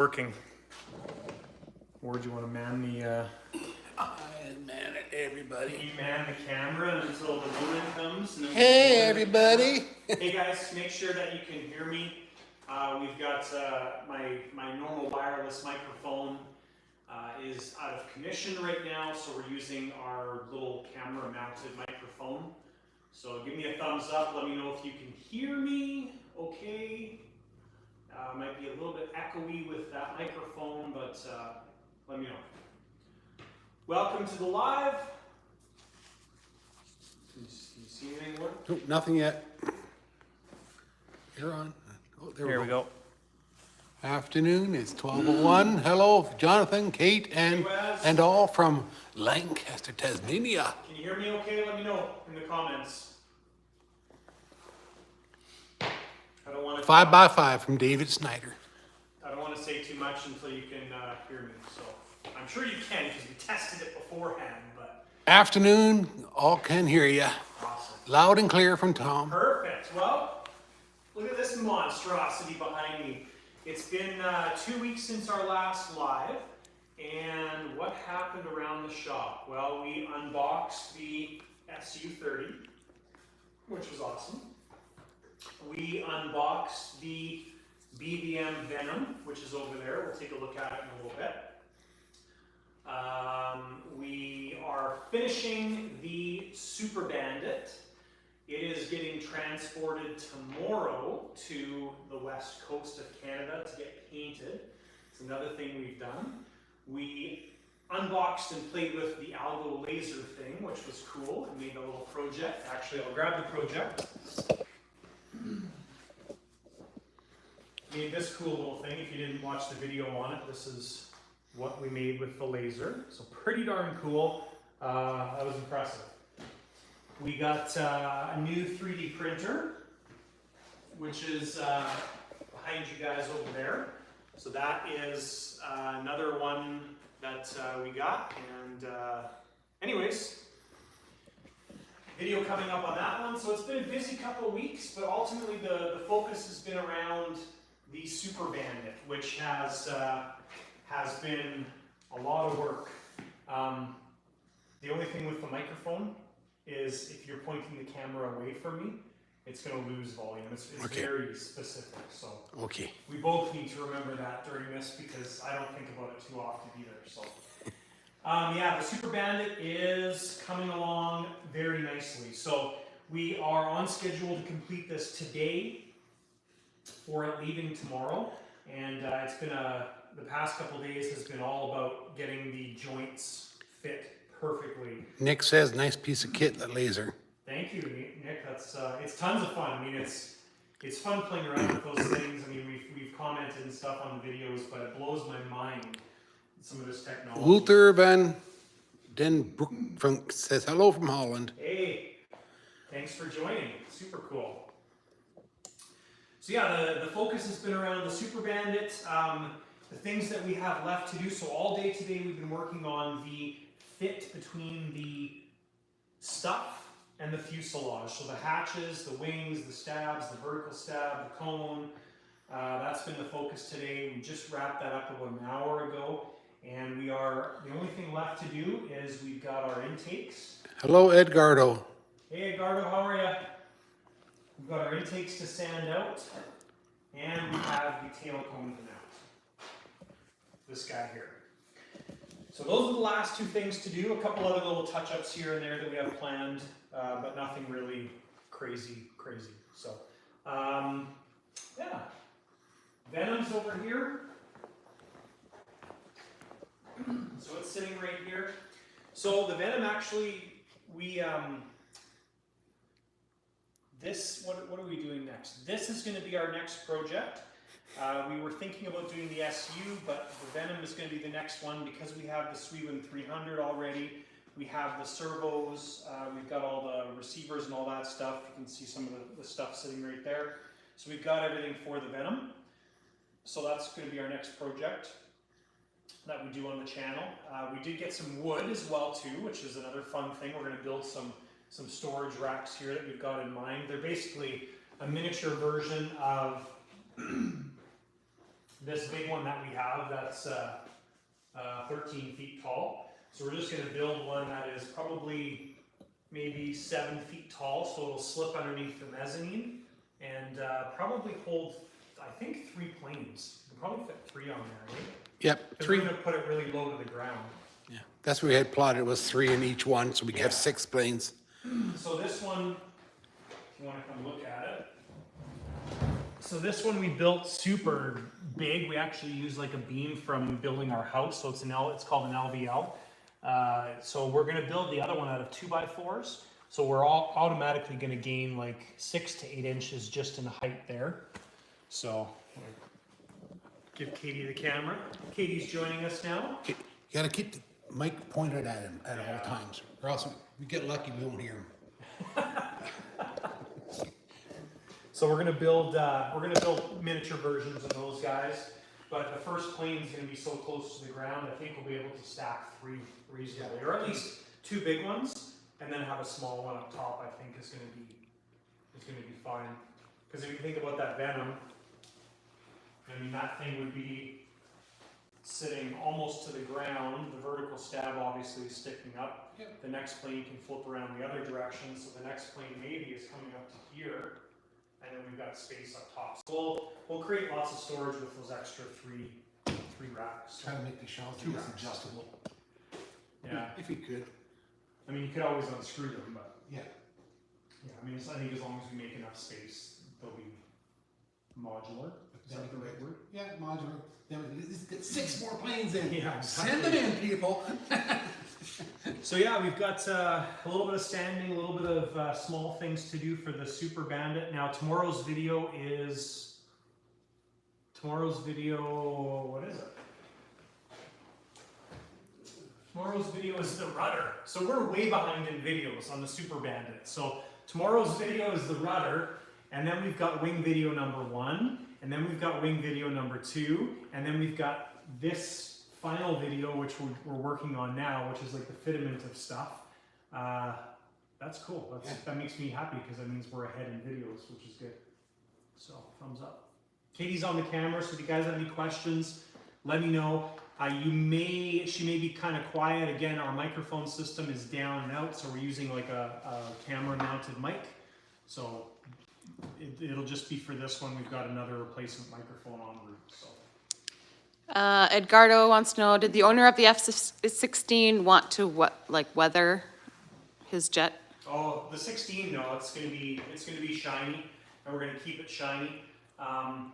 Working. Or do you want to man the I man it, everybody. you man the camera until the woman comes? And then Hey, everybody. Hey guys, make sure that you can hear me. We've got my normal wireless microphone is out of commission right now, so we're using our little camera mounted microphone. So give me a thumbs up, let me know if you can hear me okay. Might be a little bit echoey with that microphone, but let me know. Welcome to the live. Can you see anything work? Nope, nothing yet. You're on. Oh, There we go. Afternoon, it's 12:01. Hello, Jonathan, Kate, and all from Lancaster, Tasmania. Can you hear me okay? Let me know in the comments. I don't want to 5x5 from David Snyder. I don't want to say too much until you can hear me. So I'm sure you can because we tested it beforehand. But Afternoon, all can hear you. awesome. Loud and clear from Tom. Perfect. Well, look at this monstrosity behind me. It's been 2 weeks since our last live, and what happened around the shop? Well, we unboxed the SU-30, which was awesome. We unboxed the BVM Venom, which is over there. We'll take a look at it in a little bit. We are finishing the Super Bandit. It is getting transported tomorrow to the west coast of Canada to get painted. It's another thing we've done. We unboxed and played with the algo laser thing, which was cool. We made a little project. Actually, I'll grab the project. Made this cool little thing. If you didn't watch the video on it, this is what we made with the laser. So pretty darn cool. That was impressive. We got a new 3D printer, which is behind you guys over there. So that is another one that we got. And anyways, video coming up on that one. So it's been a busy couple of weeks, but ultimately the focus has been around the Super Bandit, which has been a lot of work. The only thing with the microphone is if you're pointing the camera away from me, it's going to lose volume. It's Okay. very specific. So Okay. we both need to remember that during this because I don't think about it too often either. So yeah, the Super Bandit is coming along very nicely. So we are on schedule to complete this today for it leaving tomorrow. And it's been the past couple of days has been all about getting the joints fit perfectly. Nick says, nice piece of kit, that laser. Thank you, Nick. That's it's tons of fun. I mean, it's fun playing around with those things. I mean, we've commented and stuff on the videos, but it blows my mind some of this technology. Wouter van den Broek says, hello from Holland. Hey, thanks for joining. Super cool. So yeah, the focus has been around the Super Bandit, the things that we have left to do. So all day today we've been working on the fit between the stuff and the fuselage. So the hatches, the wings, the stabs, the vertical stab, the cone. That's been the focus today. We just wrapped that up about an hour ago. And the only thing left to do is we've got our intakes. Hello, Edgardo. Hey Edgardo, how are you? We've got our intakes to sand out, and we have the tail cone to mount. This guy here. So those are the last two things to do. A couple other little touch-ups here and there that we have planned, but nothing really crazy. So, yeah. Venom's over here. So it's sitting right here. So the Venom actually, what are we doing next? This is going to be our next project. We were thinking about doing the SU, but the Venom is going to be the next one because we have the Sweden 300 already. We have the servos, we've got all the receivers and all that stuff. You can see some of the stuff sitting right there. So we've got everything for the Venom. So that's going to be our next project that we do on the channel. We did get some wood as well too, which is another fun thing. We're going to build some storage racks here that we've got in mind. They're basically a miniature version of this big one that we have that's 13 feet tall. So we're just going to build one that is probably maybe 7 feet tall, so it'll slip underneath the mezzanine and probably hold, I think, 3 planes. You can probably fit 3 on there, right? Yep, 'Cause 3. we're going to put it really low to the ground. Yeah, that's what we had plotted, was 3 in each one, so we could have 6 planes. So this one, if you want to come look at it. So this one we built super big. We actually used like a beam from building our house, so it's it's called an LVL. So we're going to build the other one out of 2x4s. So we're all automatically going to gain like 6 to 8 inches just in height there. So give Katie the camera. Katie's joining us now. You gotta keep the mic pointed at him at all times, or else we get lucky, we won't hear him. So we're gonna build miniature versions of those guys, but the first plane is gonna be so close to the ground. I think we'll be able to stack 3 reasonably, or at least 2 big ones, and then have a small one up top. I think is gonna be fine. Because if you think about that Venom, I mean that thing would be sitting almost to the ground. The vertical stab obviously is sticking up. Yep. The next plane can flip around the other direction, so the next plane maybe is coming up to here. And then we've got space up top. So we'll create lots of storage with those extra three racks. Try to make the shelf 2 racks. adjustable. Yeah. If you could. I mean, you could always unscrew them, but Yeah. yeah. I mean, I think as long as we make enough space, they'll be modular. Is that the right word? Yeah, modular. Then we get 6 more planes in. Yeah, Send them in, people. So yeah, we've got a little bit of standing, a little bit of small things to do for the Super Bandit. Now tomorrow's video is, what is it? Tomorrow's video is the rudder. So we're way behind in videos on the Super Bandit. So tomorrow's video is the rudder, and then we've got wing video number 1, and then we've got wing video number 2, and then we've got this final video, which we're working on now, which is like the fitment of stuff. That's cool. That makes me happy because that means we're ahead in videos, which is good. So thumbs up. Katie's on the camera, so if you guys have any questions, let me know. She may be kind of quiet. Again, our microphone system is down and out, so we're using like a camera mounted mic. So it'll just be for this one. We've got another replacement microphone en route. So. Edgardo wants to know, did the owner of the F-16 want to weather his jet? Oh, the 16, no, it's gonna be shiny, and we're gonna keep it shiny. I'm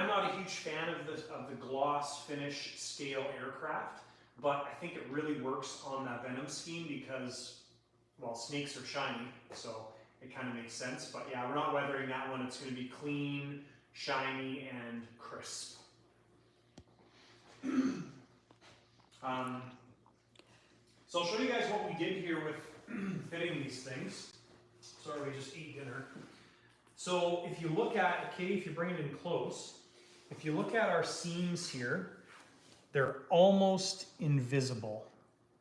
not a huge fan of the gloss finish scale aircraft, but I think it really works on that Venom scheme because, well, snakes are shiny, so it kind of makes sense. But yeah, we're not weathering that one. It's gonna be clean, shiny, and crisp. So I'll show you guys what we did here with fitting these things. Sorry, we just ate dinner. So if you look at, Katie, if you bring it in close, if you look at our seams here, they're almost invisible.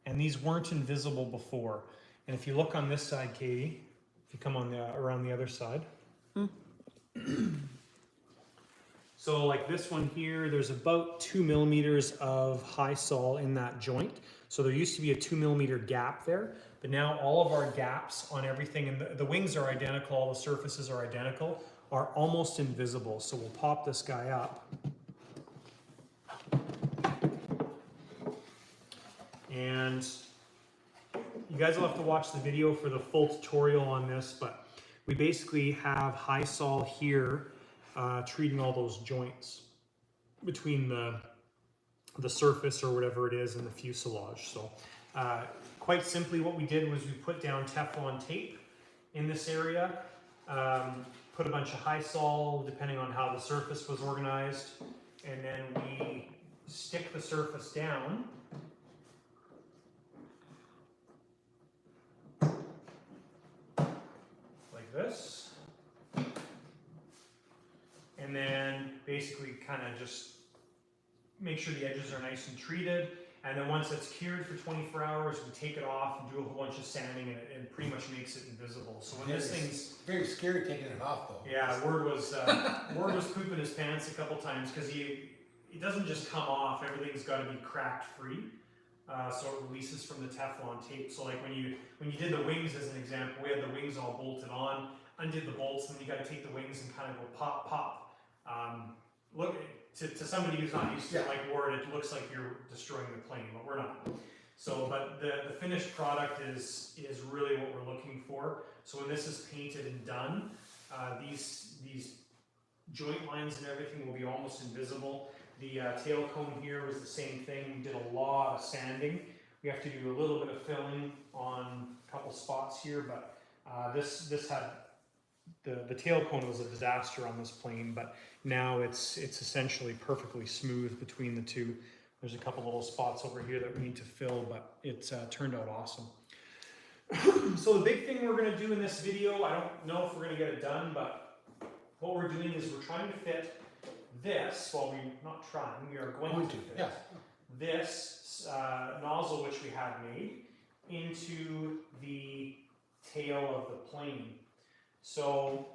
And these weren't invisible before. And if you look on this side, Katie, if you come on around the other side. So like this one here, there's about 2 millimeters of high sol in that joint. So there used to be a 2 millimeter gap there, but now all of our gaps on everything, and the wings are identical, all the surfaces are identical, are almost invisible. So we'll pop this guy up. And you guys will have to watch the video for the full tutorial on this, but we basically have high sol here, treating all those joints between the surface or whatever it is and the fuselage. So quite simply what we did was we put down Teflon tape in this area, put a bunch of high sol depending on how the surface was organized, and then we stick the surface down. Like this. And then basically kind of just make sure the edges are nice and treated. And then once it's cured for 24 hours, we take it off and do a whole bunch of sanding, and it pretty much makes it invisible. So when this thing's very scary taking it off though. Yeah, Word was pooping his pants a couple times because it doesn't just come off, everything's got to be cracked free. So it releases from the Teflon tape. So like when you did the wings as an example, we had the wings all bolted on, undid the bolts, and then you got to take the wings and kind of go pop, pop. Look, to somebody who's not used to like Word, it looks like you're destroying the plane, but we're not. So, but the finished product is really what we're looking for. So when this is painted and done, these joint lines and everything will be almost invisible. The tail cone here was the same thing. We did a lot of sanding. We have to do a little bit of filling on a couple spots here, but this had the tail cone was a disaster on this plane, but now it's essentially perfectly smooth between the two. There's a couple little spots over here that we need to fill, but it's turned out awesome. So the big thing we're going to do in this video, I don't know if we're going to get it done, but what we're doing is we're trying to fit this, well, we're not trying, we are going to fit this nozzle which we had made into the tail of the plane. So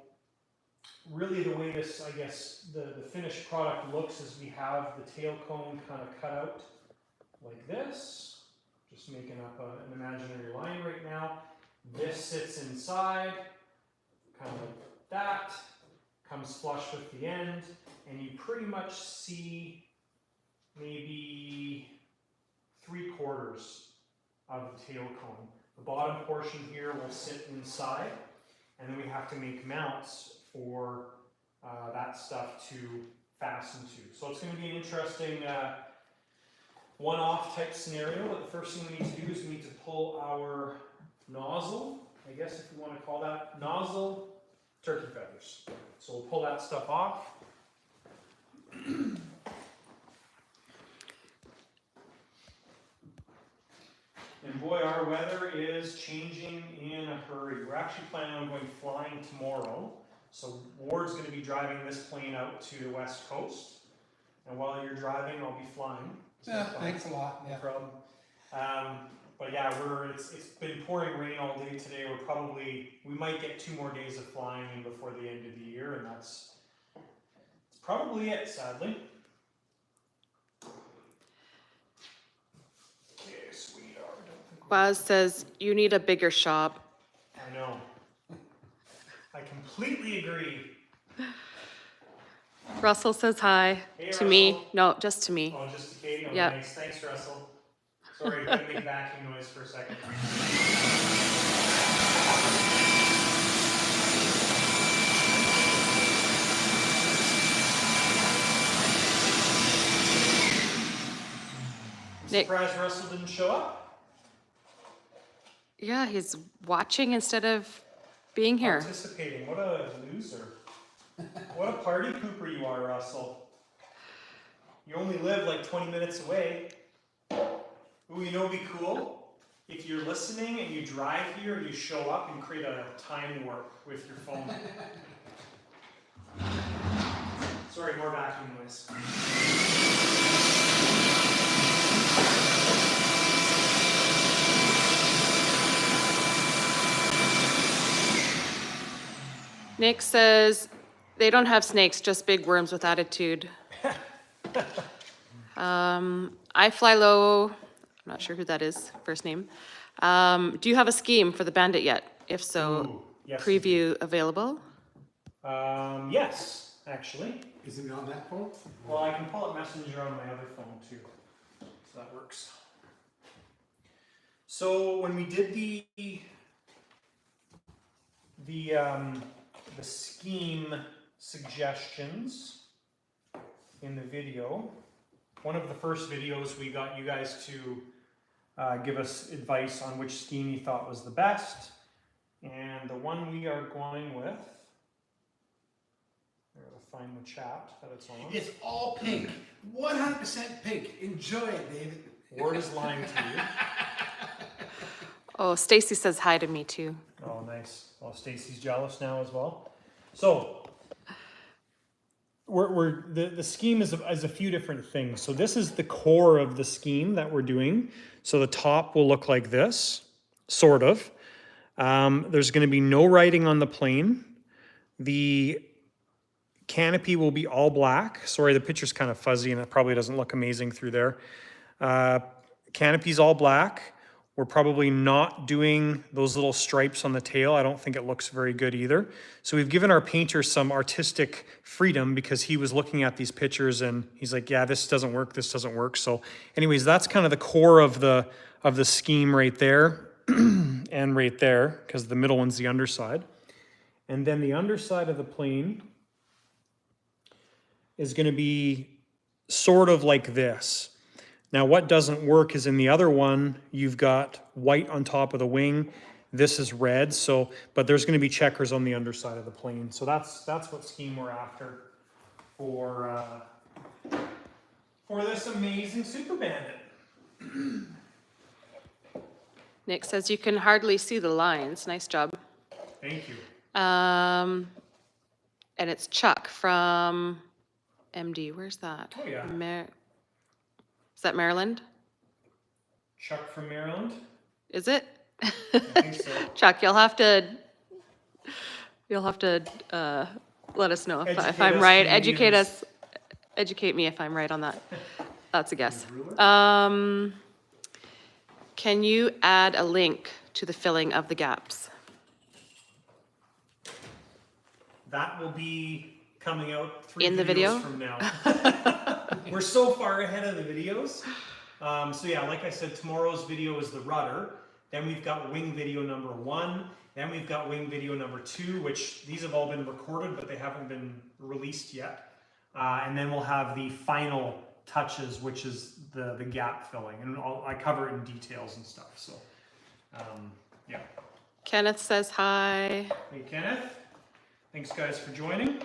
really the way this, I guess, the finished product looks is we have the tail cone kind of cut out like this, just making up an imaginary line right now. This sits inside, kind of like that, comes flush with the end, and you pretty much see maybe 3/4 of the tail cone. The bottom portion here will sit inside, and then we have to make mounts for that stuff to fasten to. So it's going to be an interesting one-off type scenario, but the first thing we need to do is we need to pull our nozzle, I guess if you want to call that, nozzle turkey feathers. So we'll pull that stuff off. And boy, our weather is changing in a hurry. We're actually planning on going flying tomorrow. So Ward's going to be driving this plane out to the West Coast. And while you're driving, I'll be flying. Thanks a lot. No problem. But yeah, it's been pouring rain all day today. We might get 2 more days of flying in before the end of the year, and that's probably it, sadly. Okay, sweetheart. Buzz says you need a bigger shop. I know. I completely agree. Russell says hi Hey, to me. Russell. No, just to me. Oh, just to Katie? Oh, Yep. nice. Thanks, Russell. Sorry, I couldn't make vacuum noise for a second. Nick. Surprised Russell didn't show up. Yeah, he's watching instead of being here. Participating. What a loser. What a party pooper you are, Russell. You only live like 20 minutes away. Ooh, you know what'd be cool? If you're listening and you drive here and you show up and create a time warp with your phone. Sorry, more vacuum noise. Nick says they don't have snakes, just big worms with attitude. I fly low. I'm not sure who that is, first name. Do you have a scheme for the Bandit yet? If so, Ooh, yes. preview available? Yes, actually. Isn't it on that phone? Well, I can pull up Messenger on my other phone too, so that works. So when we did the scheme suggestions in the video, one of the first videos we got you guys to give us advice on which scheme you thought was the best, and the one we are going with, I gotta find the chat that it's on. It's all pink. 100% pink. Enjoy it, David. Word is lying to you. Oh, Stacy says hi to me too. Oh, nice. Well, Stacy's jealous now as well. So, the scheme is a few different things. So this is the core of the scheme that we're doing. So the top will look like this, sort of. There's going to be no writing on the plane. The canopy will be all black. Sorry, the picture's kind of fuzzy and it probably doesn't look amazing through there. Canopy's all black. We're probably not doing those little stripes on the tail. I don't think it looks very good either. So we've given our painter some artistic freedom because he was looking at these pictures and he's like, yeah, this doesn't work, this doesn't work. So anyways, that's kind of the core of the scheme right there and right there, because the middle one's the underside. And then the underside of the plane is going to be sort of like this. Now, what doesn't work is in the other one, you've got white on top of the wing. This is red, so, but there's going to be checkers on the underside of the plane. So that's what scheme we're after for this amazing Super Bandit. Nick says you can hardly see the lines. Nice job. Thank you. And it's Chuck from MD. Where's that? Oh, yeah. Is that Maryland? Chuck from Maryland. Is it? I think so. Chuck, you'll have to let us know if I'm right. Educate us. Educate me if I'm right on that. That's a guess. Can you add a link to the filling of the gaps? That will be coming out 3 In the videos video? from now. We're so far ahead of the videos. So yeah, like I said, tomorrow's video is the rudder. Then we've got wing video number 1. Then we've got wing video number 2, which these have all been recorded, but they haven't been released yet. And then we'll have the final touches, which is the gap filling. And I cover it in details and stuff. So yeah. Kenneth says hi. Hey, Kenneth. Thanks, guys, for joining.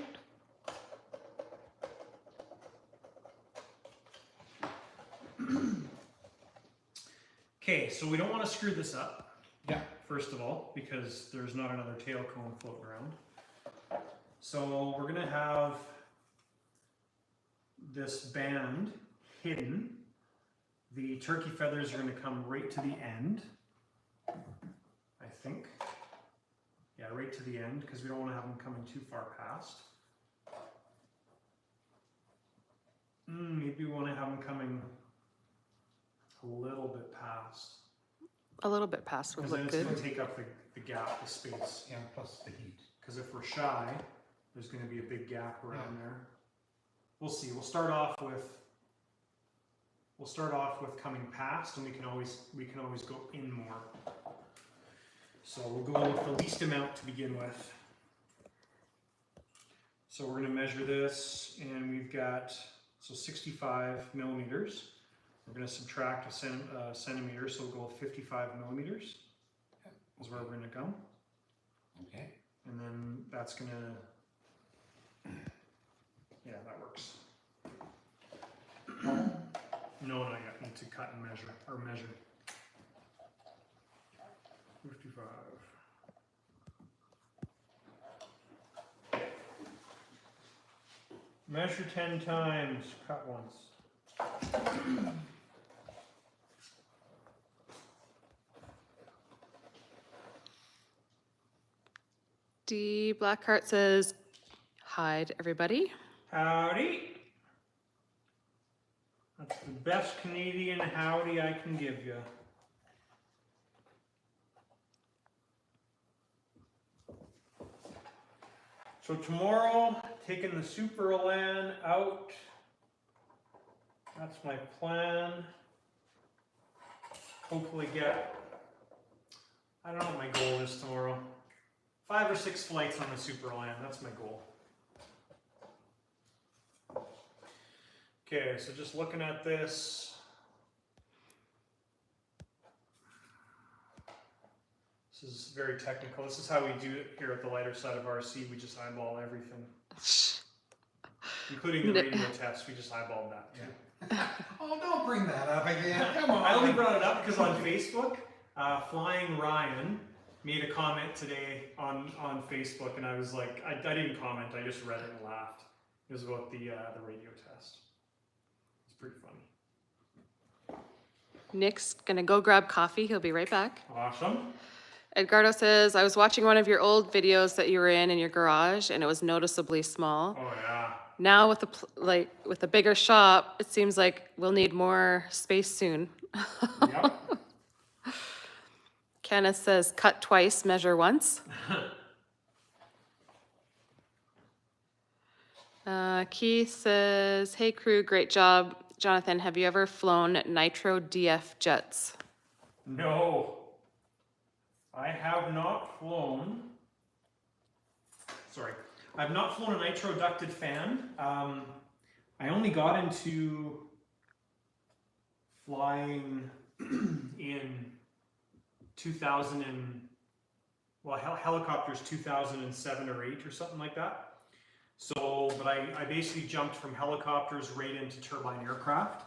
Okay, so we don't want to screw this up. Yeah. First of all, because there's not another tail cone floating around. So we're going to have this band hidden. The turkey feathers are going to come right to the end, I think. Yeah, right to the end, because we don't want to have them coming too far past. Maybe we want to have them coming a little bit past. A little bit past would Because then look it's good. going to take up the gap, the space. Yeah, plus the heat. Because if we're shy, there's going to be a big gap around there. We'll see. We'll start off with coming past, and we can always go in more. So we'll go with the least amount to begin with. So we're going to measure this, and we've got 65 millimeters. We're going to subtract a centimeter, so we'll go with 55 millimeters. Is where we're going to go. Okay. And then that's going to, yeah, that works. No, not yet. Need to cut and measure, or measure. 55. Measure 10 times, cut once. D Blackheart says, hi to everybody. Howdy. That's the best Canadian howdy I can give you. So tomorrow, taking the Super Elan out. That's my plan. Hopefully get, I don't know what my goal is tomorrow. 5 or 6 flights on the Super Elan, that's my goal. Okay, so just looking at this. This is very technical. This is how we do it here at the lighter side of RC. We just eyeball everything. Including the radio test, we just eyeballed that too. Yeah. Oh, don't bring that up again. Come on. I only brought it up because on Facebook, Flying Ryan made a comment today on Facebook, and I was like, I didn't comment, I just read it and laughed. It was about the radio test. It's pretty funny. Nick's gonna go grab coffee. He'll be right back. Awesome. Edgardo says, I was watching one of your old videos that you were in your garage, and it was noticeably small. Oh yeah. Now with the, with the bigger shop, it seems like we'll need more space soon. Yep. Kenneth says, cut twice, measure once. Keith says, hey crew, great job. Jonathan, have you ever flown Nitro DF jets? No, I have not flown. Sorry, I've not flown a nitro ducted fan. I only got into flying in 2000 and, well, helicopters 2007 or 8 or something like that. So, but I basically jumped from helicopters right into turbine aircraft.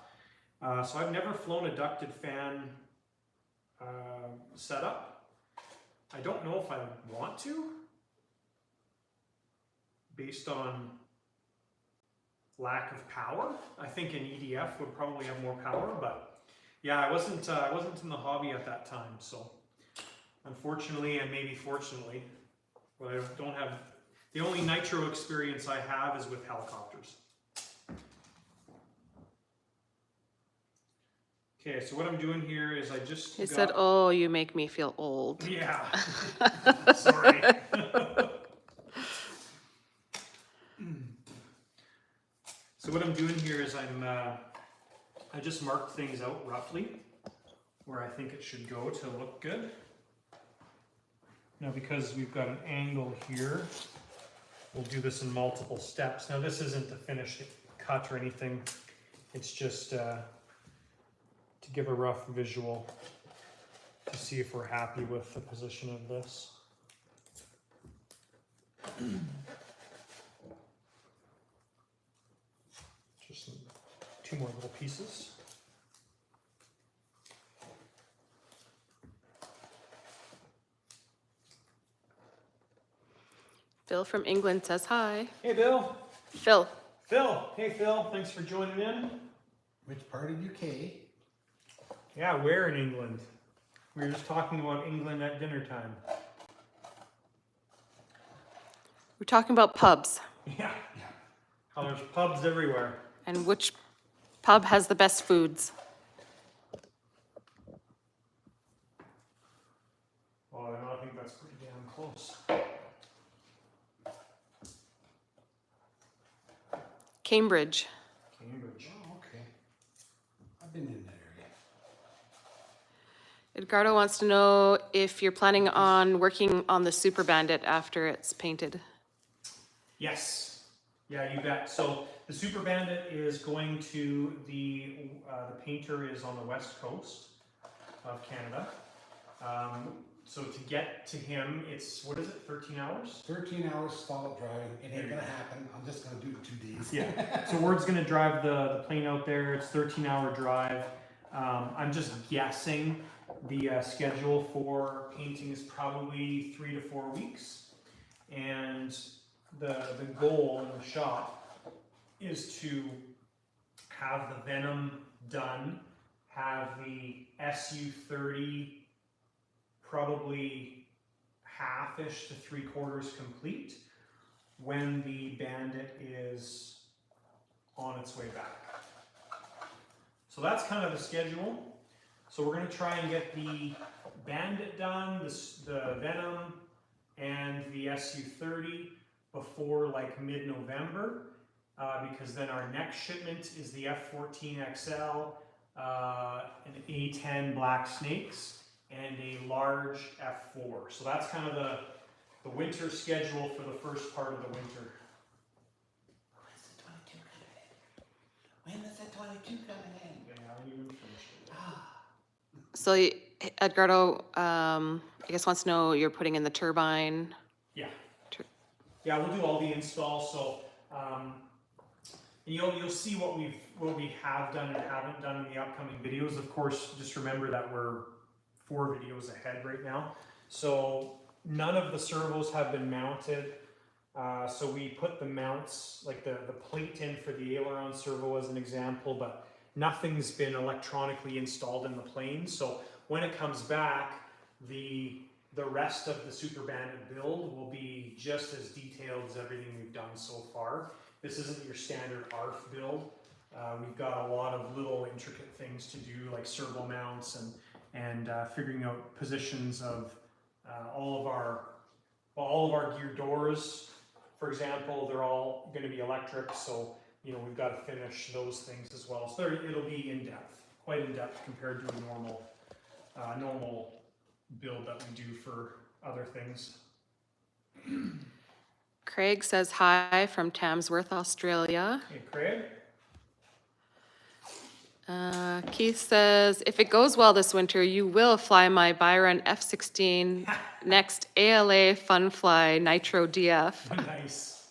So I've never flown a ducted fan setup. I don't know if I want to, based on lack of power. I think an EDF would probably have more power, but yeah, I wasn't in the hobby at that time. So unfortunately, and maybe fortunately, but I don't have, the only nitro experience I have is with helicopters. Okay, so what I'm doing here is I just He said, oh, you make me feel old. Yeah, sorry. So what I'm doing here is I just marked things out roughly where I think it should go to look good. Now because we've got an angle here, we'll do this in multiple steps. Now this isn't the finished cut or anything, it's just to give a rough visual to see if we're happy with the position of this. Just two more little pieces. Phil from England says hi. Hey Bill. Phil. Phil. Hey Phil, thanks for joining in. Which part of UK? Yeah, where in England? We were just talking about England at dinner time. We're talking about pubs Yeah. Oh, there's pubs everywhere. and which pub has the best foods. Well, I think that's pretty damn close. Cambridge. Cambridge. Oh, okay. I've been in that area. Edgardo wants to know if you're planning on working on the Super Bandit after it's painted. Yes. Yeah, you bet. So the Super Bandit is going to the painter is on the west coast of Canada. So to get to him, it's, what is it, 13 hours? 13 hours stall driving. It ain't gonna happen. I'm just gonna do it in 2 days. Yeah. So Ward's gonna drive the plane out there. It's 13-hour drive. I'm just guessing the schedule for painting is probably 3 to 4 weeks. And the goal in the shop is to have the Venom done, have the SU-30 probably half-ish to 3/4 complete when the Bandit is on its way back. So that's kind of the schedule. So we're going to try and get the Bandit done, the Venom, and the SU-30 before like mid-November, because then our next shipment is the F-14XL, an A-10 Black Snakes, and a large F4. So that's kind of the winter schedule for the first part of the winter. When is the 22 coming in? Yeah, I haven't even finished it. So Edgardo, I guess wants to know you're putting in the turbine. Yeah. Yeah, we'll do all the installs. So you'll see what we have done and haven't done in the upcoming videos. Of course, just remember that we're 4 videos ahead right now. So none of the servos have been mounted. So we put the mounts, like the plate in for the aileron servo as an example, but nothing's been electronically installed in the plane. So when it comes back, the rest of the Super Bandit build will be just as detailed as everything we've done so far. This isn't your standard ARF build. We've got a lot of little intricate things to do, like servo mounts and figuring out positions of all of our gear doors. For example, they're all going to be electric, so we've got to finish those things as well. So it'll be in depth, quite in depth compared to a normal build that we do for other things. Craig says hi from Tamsworth, Australia. Hey, Craig. Keith says, if it goes well this winter, you will fly my Byron F-16 next ALA Fun Fly Nitro DF. Nice.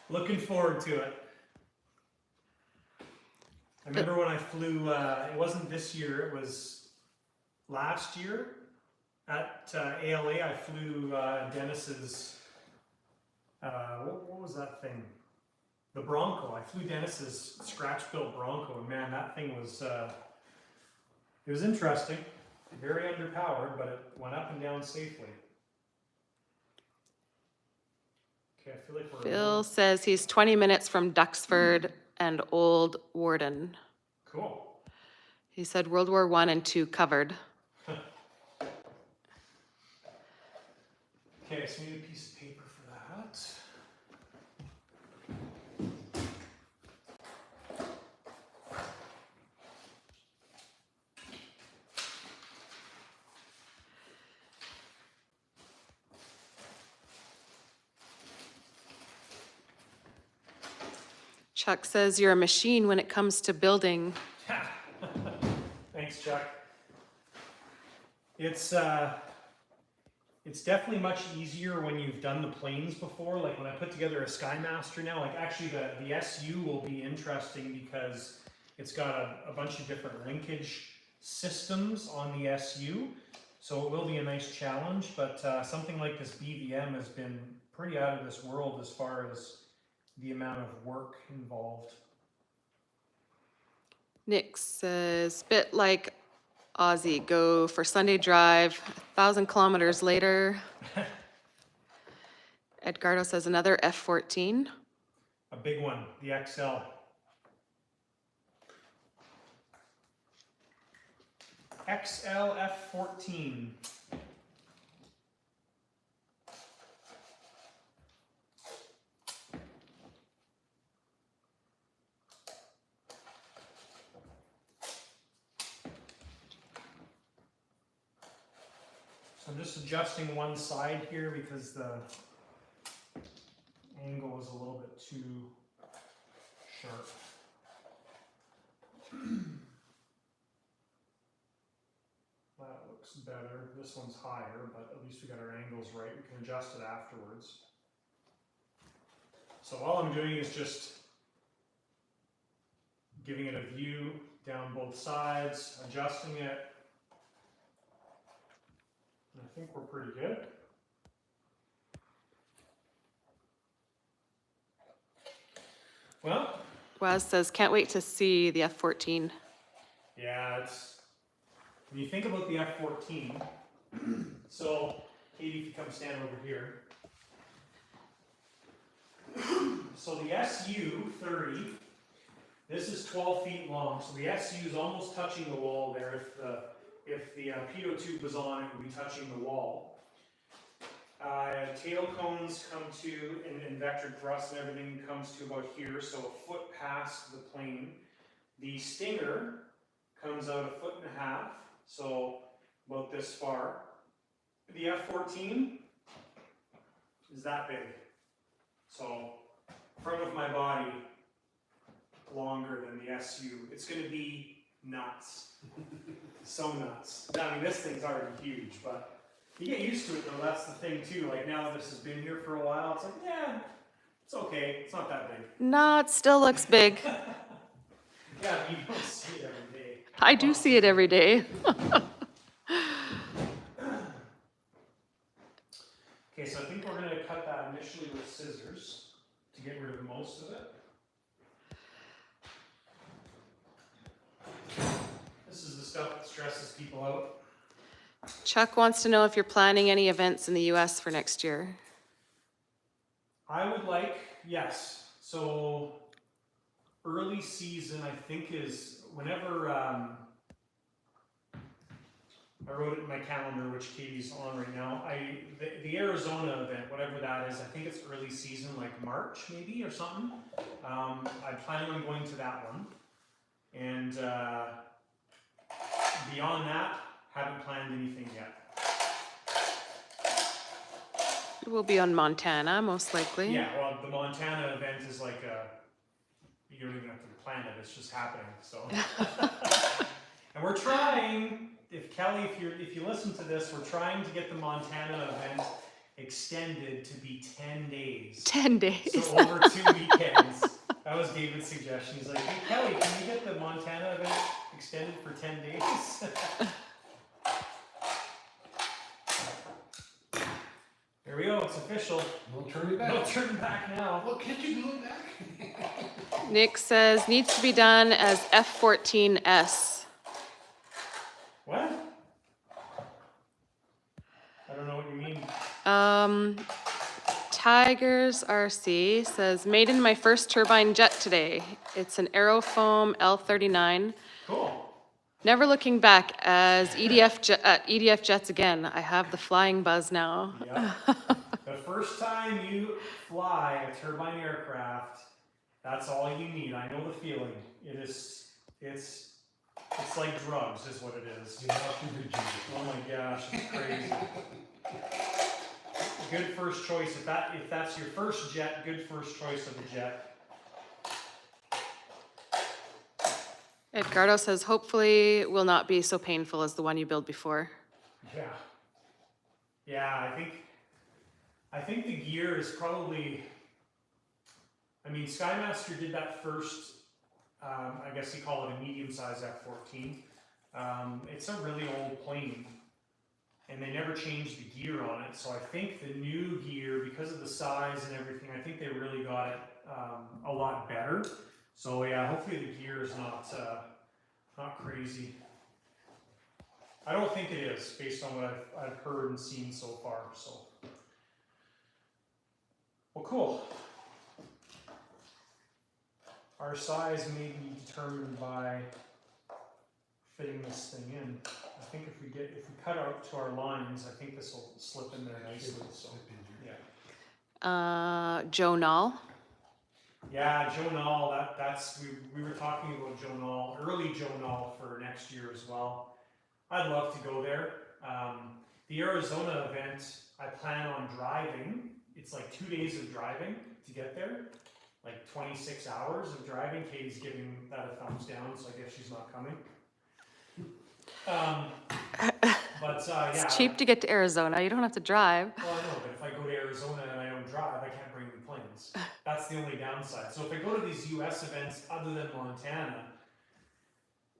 Looking forward to it. I remember when I flew, it wasn't this year, it was last year at ALA. I flew Dennis's, what was that thing? The Bronco. I flew Dennis's scratch-built Bronco, and man, that thing was, it was interesting. Very underpowered, but it went up and down safely. Okay, I feel like we're... Phil says he's 20 minutes from Duxford and Old Warden. Cool. He said World War I and II covered. Okay, so we need a piece of paper for that. Chuck says you're a machine when it comes to building. Thanks, Chuck. It's definitely much easier when you've done the planes before. Like when I put together a Skymaster now, like actually the SU will be interesting because it's got a bunch of different linkage systems on the SU. So it will be a nice challenge, but something like this BVM has been pretty out of this world as far as the amount of work involved. Nick says, bit like Aussie, go for Sunday drive, 1,000 kilometers later. Edgardo says another F-14. A big one, the XL. XL F-14. I'm just adjusting one side here because the angle is a little bit too sharp. That looks better. This one's higher, but at least we got our angles right. We can adjust it afterwards. So all I'm doing is just giving it a view down both sides, adjusting it. I think we're pretty good. Well, Waz says, can't wait to see the F-14. yeah, when you think about the F-14, so Katie, if you come stand over here. So the SU-30, this is 12 feet long, so the SU is almost touching the wall there. If the pitot tube was on, it would be touching the wall. Tail cones come to, and vector thrust and everything comes to about here, so a foot past the plane. The stinger comes out 1.5 feet, so about this far. The F-14 is that big. So, front of my body, longer than the SU. It's going to be nuts. So nuts. I mean, this thing's already huge, but you get used to it though. That's the thing too. Like now that this has been here for a while, it's like, yeah, it's okay. It's not that big. No, it still looks big. Yeah, you don't see it every day. I do see it every day. Okay, so I think we're going to cut that initially with scissors to get rid of most of it. This is the stuff that stresses people out. Chuck wants to know if you're planning any events in the US for next year. I would like, yes. So early season, I think, is whenever I wrote it in my calendar, which Katie's on right now. The Arizona event, whatever that is, I think it's early season, like March maybe or something. I'm planning on going to that one, and beyond that, haven't planned anything yet. We'll be on Montana, most likely. Yeah, well, the Montana event is like you don't even have to plan it; it's just happening. So, and we're trying. If Kelly, if you listen to this, we're trying to get the Montana event extended to be 10 days. 10 days. So over 2 weekends. That was David's suggestion. He's like, hey Kelly, can you get the Montana event extended for 10 days? Here we go, it's official. We'll turn it back. No turning back now. Well, can't you do it back? Nick says needs to be done as F14S. What? I don't know what you mean. Tigers RC says, made in my first turbine jet today. It's an Aerofoam L39. Cool. Never looking back as EDF jets again. I have the flying buzz now. Yeah. The first time you fly a turbine aircraft, that's all you need. I know the feeling. It's like drugs, is what it is. Oh my gosh, it's crazy. Good first choice. If that's your first jet, good first choice of a jet. Edgardo says, hopefully will not be so painful as the one you built before. Yeah. Yeah, I think the gear is probably. I mean, Skymaster did that first. I guess you call it a medium-sized F-14. It's a really old plane, and they never changed the gear on it. So I think the new gear, because of the size and everything, I think they really got it a lot better. So yeah, hopefully the gear is not crazy. I don't think it is, based on what I've heard and seen so far. So, well, cool. Our size may be determined by fitting this thing in. I think if we cut out to our lines, I think this will slip in there nicely. So, yeah. Joe Nall. Yeah, Joe Nall. That's we were talking about Joe Nall, early Joe Nall for next year as well. I'd love to go there. The Arizona event, I plan on driving. It's like 2 days of driving to get there. Like 26 hours of driving. Katie's giving that a thumbs down, so I guess she's not coming. Yeah. It's cheap to get to Arizona. You don't have to drive. Well, I know, but if I go to Arizona and I don't drive, I can't bring the planes. That's the only downside. So if I go to these U.S. events other than Montana,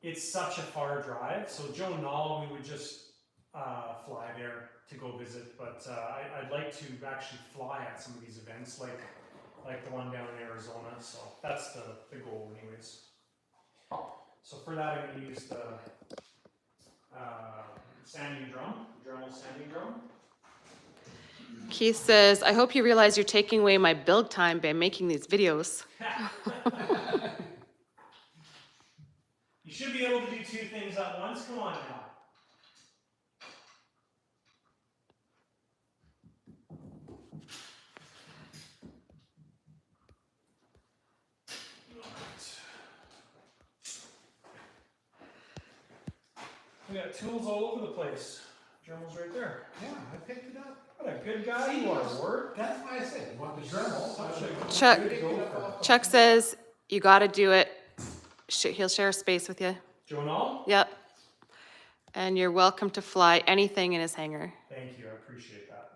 it's such a far drive. So Joe Nall, we would just fly there to go visit. But I'd like to actually fly at some of these events, like the one down in Arizona. So that's the goal anyways. So for that, I'm going to use the sanding drum, Dremel sanding drum. Keith says, I hope you realize you're taking away my build time by making these videos. You should be able to do 2 things at once. Come on now. We got tools all over the place. Dremel's right there. Yeah, I picked it up. What a good guy you are, Ward. That's why I said, you want the Dremel? Chuck says, you got to do it. He'll share space with you. Joe Nall? Yep. And you're welcome to fly anything in his hangar. Thank you, I appreciate that.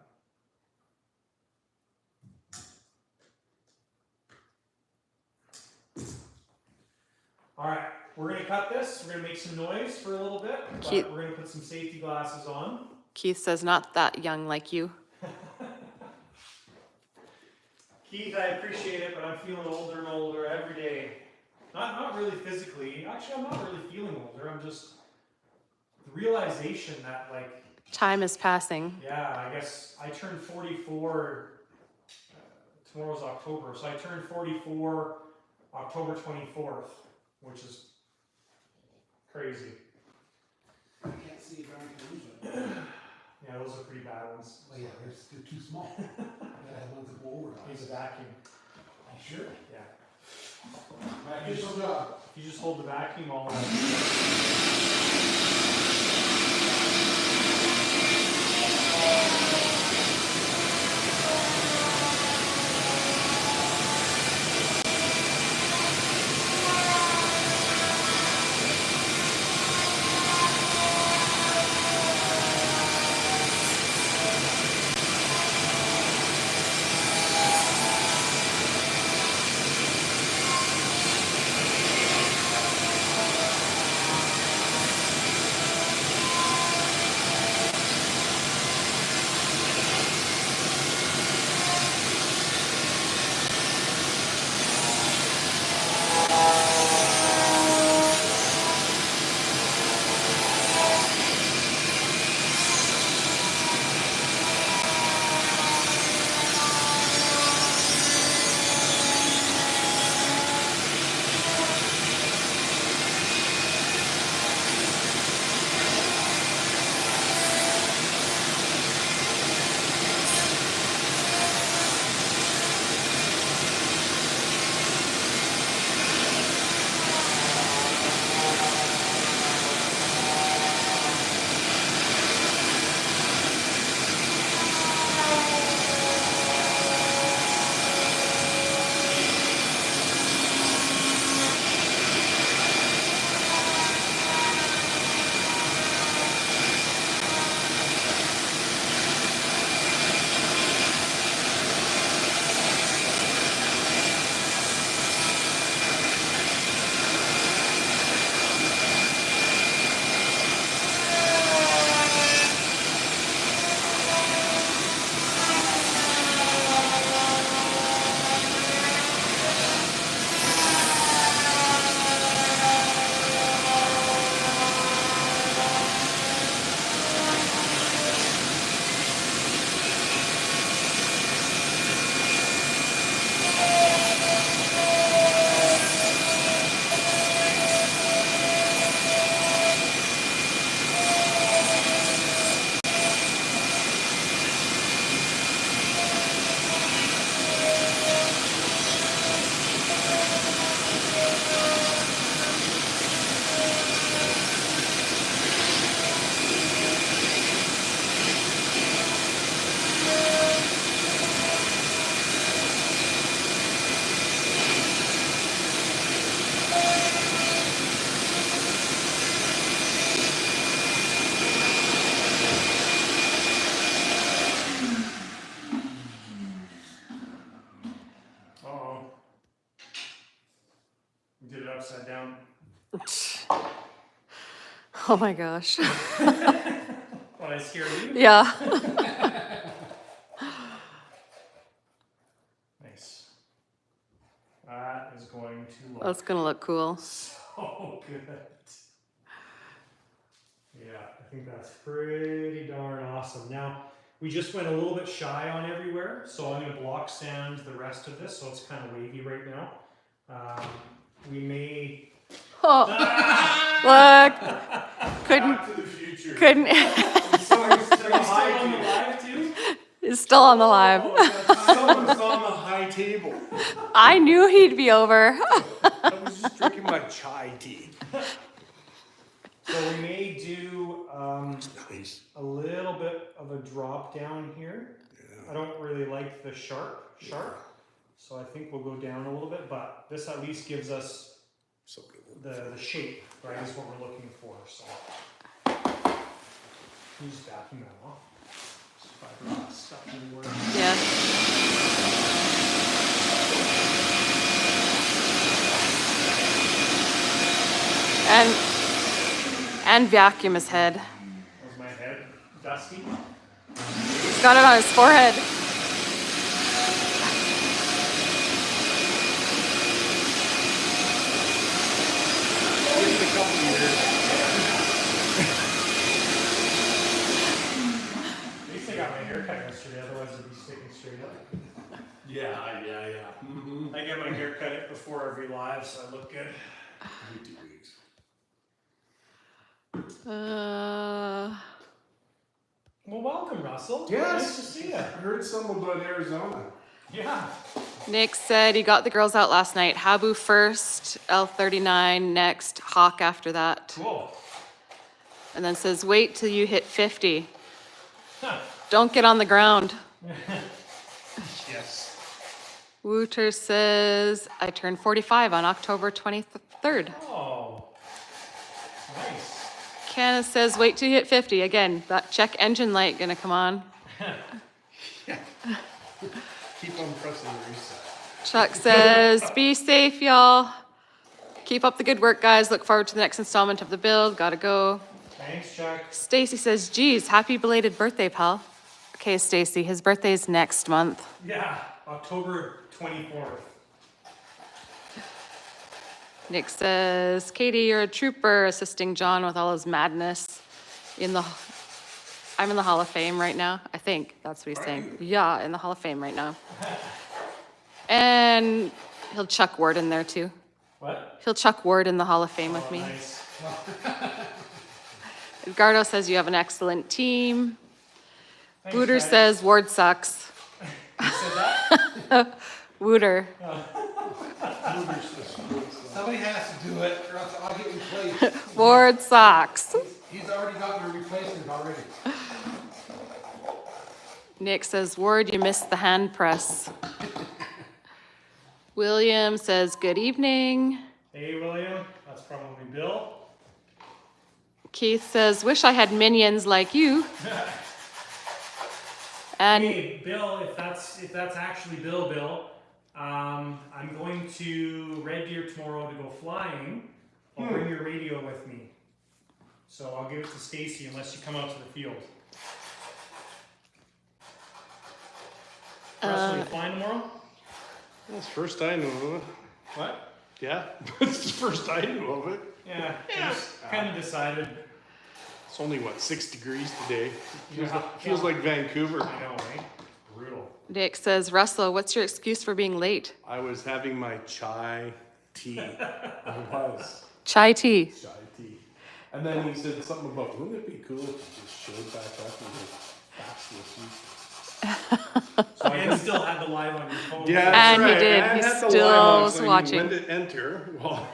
All right, we're going to cut this. We're going to make some noise for a little bit, but we're going to put some safety glasses on. Keith says, not that young like you. Keith, I appreciate it, but I'm feeling older and older every day. Not really physically. Actually, I'm not really feeling older. I'm just the realization that, like, Time is passing. yeah, I guess I turned 44 tomorrow's October, so I turned 44 October 24th, which is crazy. I can't see a darn thing. Yeah, those are pretty bad ones. Oh yeah, they're too small. I gotta have ones that go over. Needs a vacuum. Sure. Yeah. Official job. If you just hold the vacuum all night. Upside down. Oh my gosh. What, I scared you? Yeah. Nice. That is going to look That's gonna look cool. so good. Yeah, I think that's pretty darn awesome. Now, we just went a little bit shy on everywhere, so I'm going to block sand the rest of this, so it's kind of wavy right now. We may... Oh, look. Back to the future. Couldn't. So are you still on the live too? It's still on the live. Someone's on the high table. I knew he'd be over. I was just drinking my chai tea. So we may do Nice. a little bit of a drop down here. Yeah. I don't really like the sharp, so I think we'll go down a little bit, but this at least gives us Somebody will- the shape, right, is what we're looking for, so. You just vacuum that off. Just fiberglass stuff anywhere. Yeah. And vacuum his head. Was my head dusty? He's got it on his forehead. Give it a couple years. At least I got my hair cut yesterday, otherwise it'd be sticking straight up. Yeah. Mm-hmm. I get my hair cut before every live, so I look good. Every 2 weeks. Well, welcome, Russell. Yes. Nice to see you. I heard some about Arizona. Yeah. Nick said he got the girls out last night. Habu first, L39 next, Hawk after that. Cool. And then says, wait till you hit 50. Huh. Don't get on the ground. Yes. Wooter says, I turned 45 on October 23rd. Oh. Nice. Canna says, wait till you hit 50. Again, that check engine light gonna come on. Keep on pressing the reset. Chuck says, be safe, y'all. Keep up the good work, guys. Look forward to the next installment of the build. Gotta go. Thanks, Chuck. Stacy says, geez, happy belated birthday, pal. Okay, Stacy, his birthday's next month. Yeah, October 24th. Nick says, Katie, you're a trooper, assisting John with all his madness. I'm in the Hall of Fame right now. I think that's what he's saying. Yeah, in the Hall of Fame right now. And he'll chuck Ward in there too. What? He'll chuck Ward in the Hall of Fame with Oh, me. nice. Edgardo says you have an excellent team. Thanks, Wooter guys. says Ward sucks. You said that? Wooter. Somebody has to do it, or else I'll get replaced. Ward sucks. He's already gotten a replacement already. Nick says, Ward, you missed the hand press. William says, good evening. Hey, William. That's probably Bill. Keith says, wish I had minions like you. And Hey, Bill, if that's actually Bill, I'm going to Red Deer tomorrow to go flying. I'll bring your radio with me. So I'll give it to Stacy unless you come out to the field. Russell, you flying tomorrow? That's the first I knew of it. What? Yeah, it's the first I knew of it. Yeah, kind of decided. It's only, what, 6 degrees today? Yeah. Feels like Vancouver. I know, right? Brutal. Nick says, Russell, what's your excuse for being late? I was having my chai tea. I was. Chai tea. Chai tea. And then he said something about, wouldn't it be cool if you just showed back up and just faxed this? And still had the live on your phone. Yeah, that's And he right. did. I He had the still live on, was so I knew watching. when to enter. Well,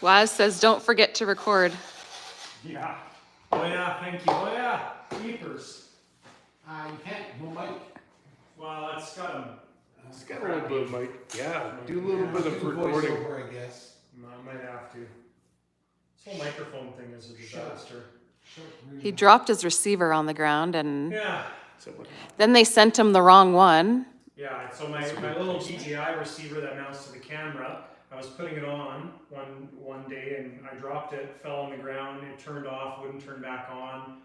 Waz says, don't forget to record. Yeah. Oh yeah, thank you. Oh yeah, keepers. You can't, no mic. Well, that's got them. it's got a little bit of mic. Yeah, do a little bit of recording. Voiceover, I guess. I might have to. This whole microphone thing is a disaster. He dropped his receiver on the ground and Yeah. So what- then they sent him the wrong one. Yeah, so my little DJI receiver that mounts to the camera, I was putting it on one day and I dropped it, fell on the ground, it turned off, wouldn't turn back on.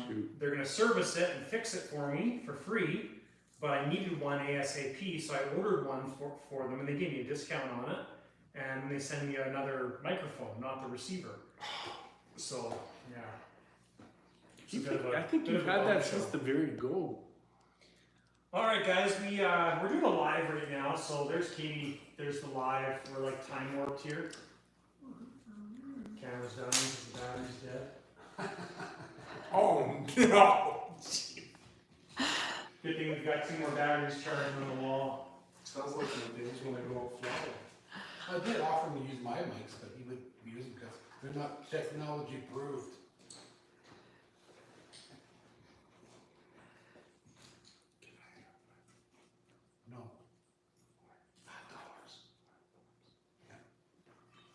Shoot. They're gonna service it and fix it for me for free, but I needed one ASAP, so I ordered one for them and they gave me a discount on it. And they send me another microphone, not the receiver. So, yeah. It's a bit of a- I think bit you've of a had bum that show. since the very go. All right, guys, we're doing a live right now. So there's Katie. There's the live. We're like time warped here. Camera's down because the battery's dead. Oh no! Good thing we've got 2 more batteries charging on the wall. Sounds like the days when I go out flying. I did offer him to use my mics, but he wouldn't use them because they're not technology approved. No.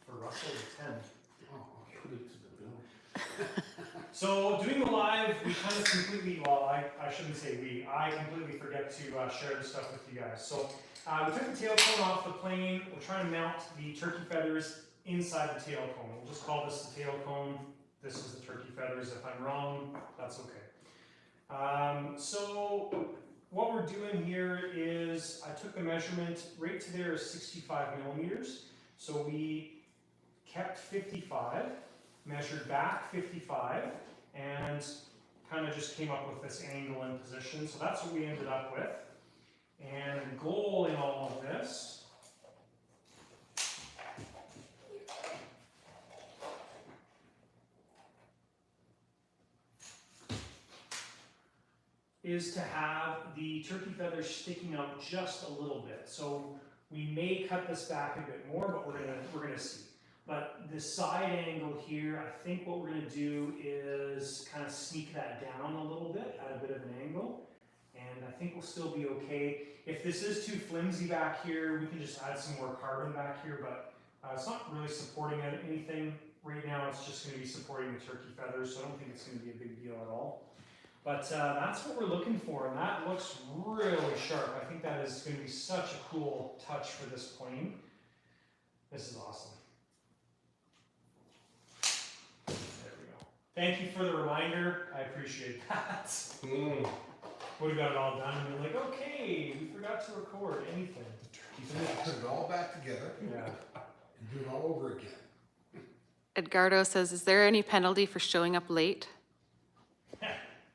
For Russell, it's 10. Oh, Put it to the bill. So doing the live, we kind of completely, well, I shouldn't say we, I completely forget to share the stuff with you guys. So we took the tail cone off the plane. We're trying to mount the turkey feathers inside the tail cone. We'll just call this the tail cone. This is the turkey feathers. If I'm wrong, that's okay. So what we're doing here is I took the measurement right to there is 65 millimeters. So we kept 55, measured back 55, and kind of just came up with this angle and position, so that's what we ended up with. And the goal in all of this is to have the turkey feathers sticking out just a little bit. So we may cut this back a bit more, but we're gonna see. But the side angle here, I think what we're gonna do is kind of sneak that down a little bit at a bit of an angle. And I think we'll still be okay. If this is too flimsy back here, we can just add some more carbon back here, but it's not really supporting anything. Right now it's just gonna be supporting the turkey feathers, so I don't think it's gonna be a big deal at all. But that's what we're looking for, and that looks really sharp. I think that is going to be such a cool touch for this plane. This is awesome. There we go. Thank you for the reminder. I appreciate that. Would have got it all done, and we're like, okay, we forgot to record anything. Put it all back together Yeah. and do it all over again. Edgardo says, is there any penalty for showing up late?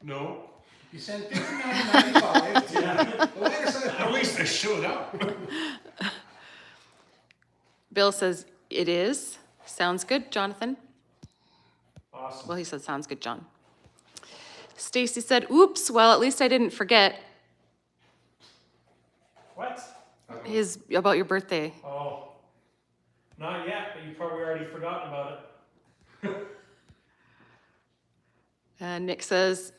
No. You sent $59.95. Yeah. Well, wait a second. At least I showed up. Bill says, it is. Sounds good, Jonathan. Awesome. Well, he said, sounds good, John. Stacy said, oops, well, at least I didn't forget What? about your birthday. Oh, not yet, but you probably already forgotten about it. Nick says,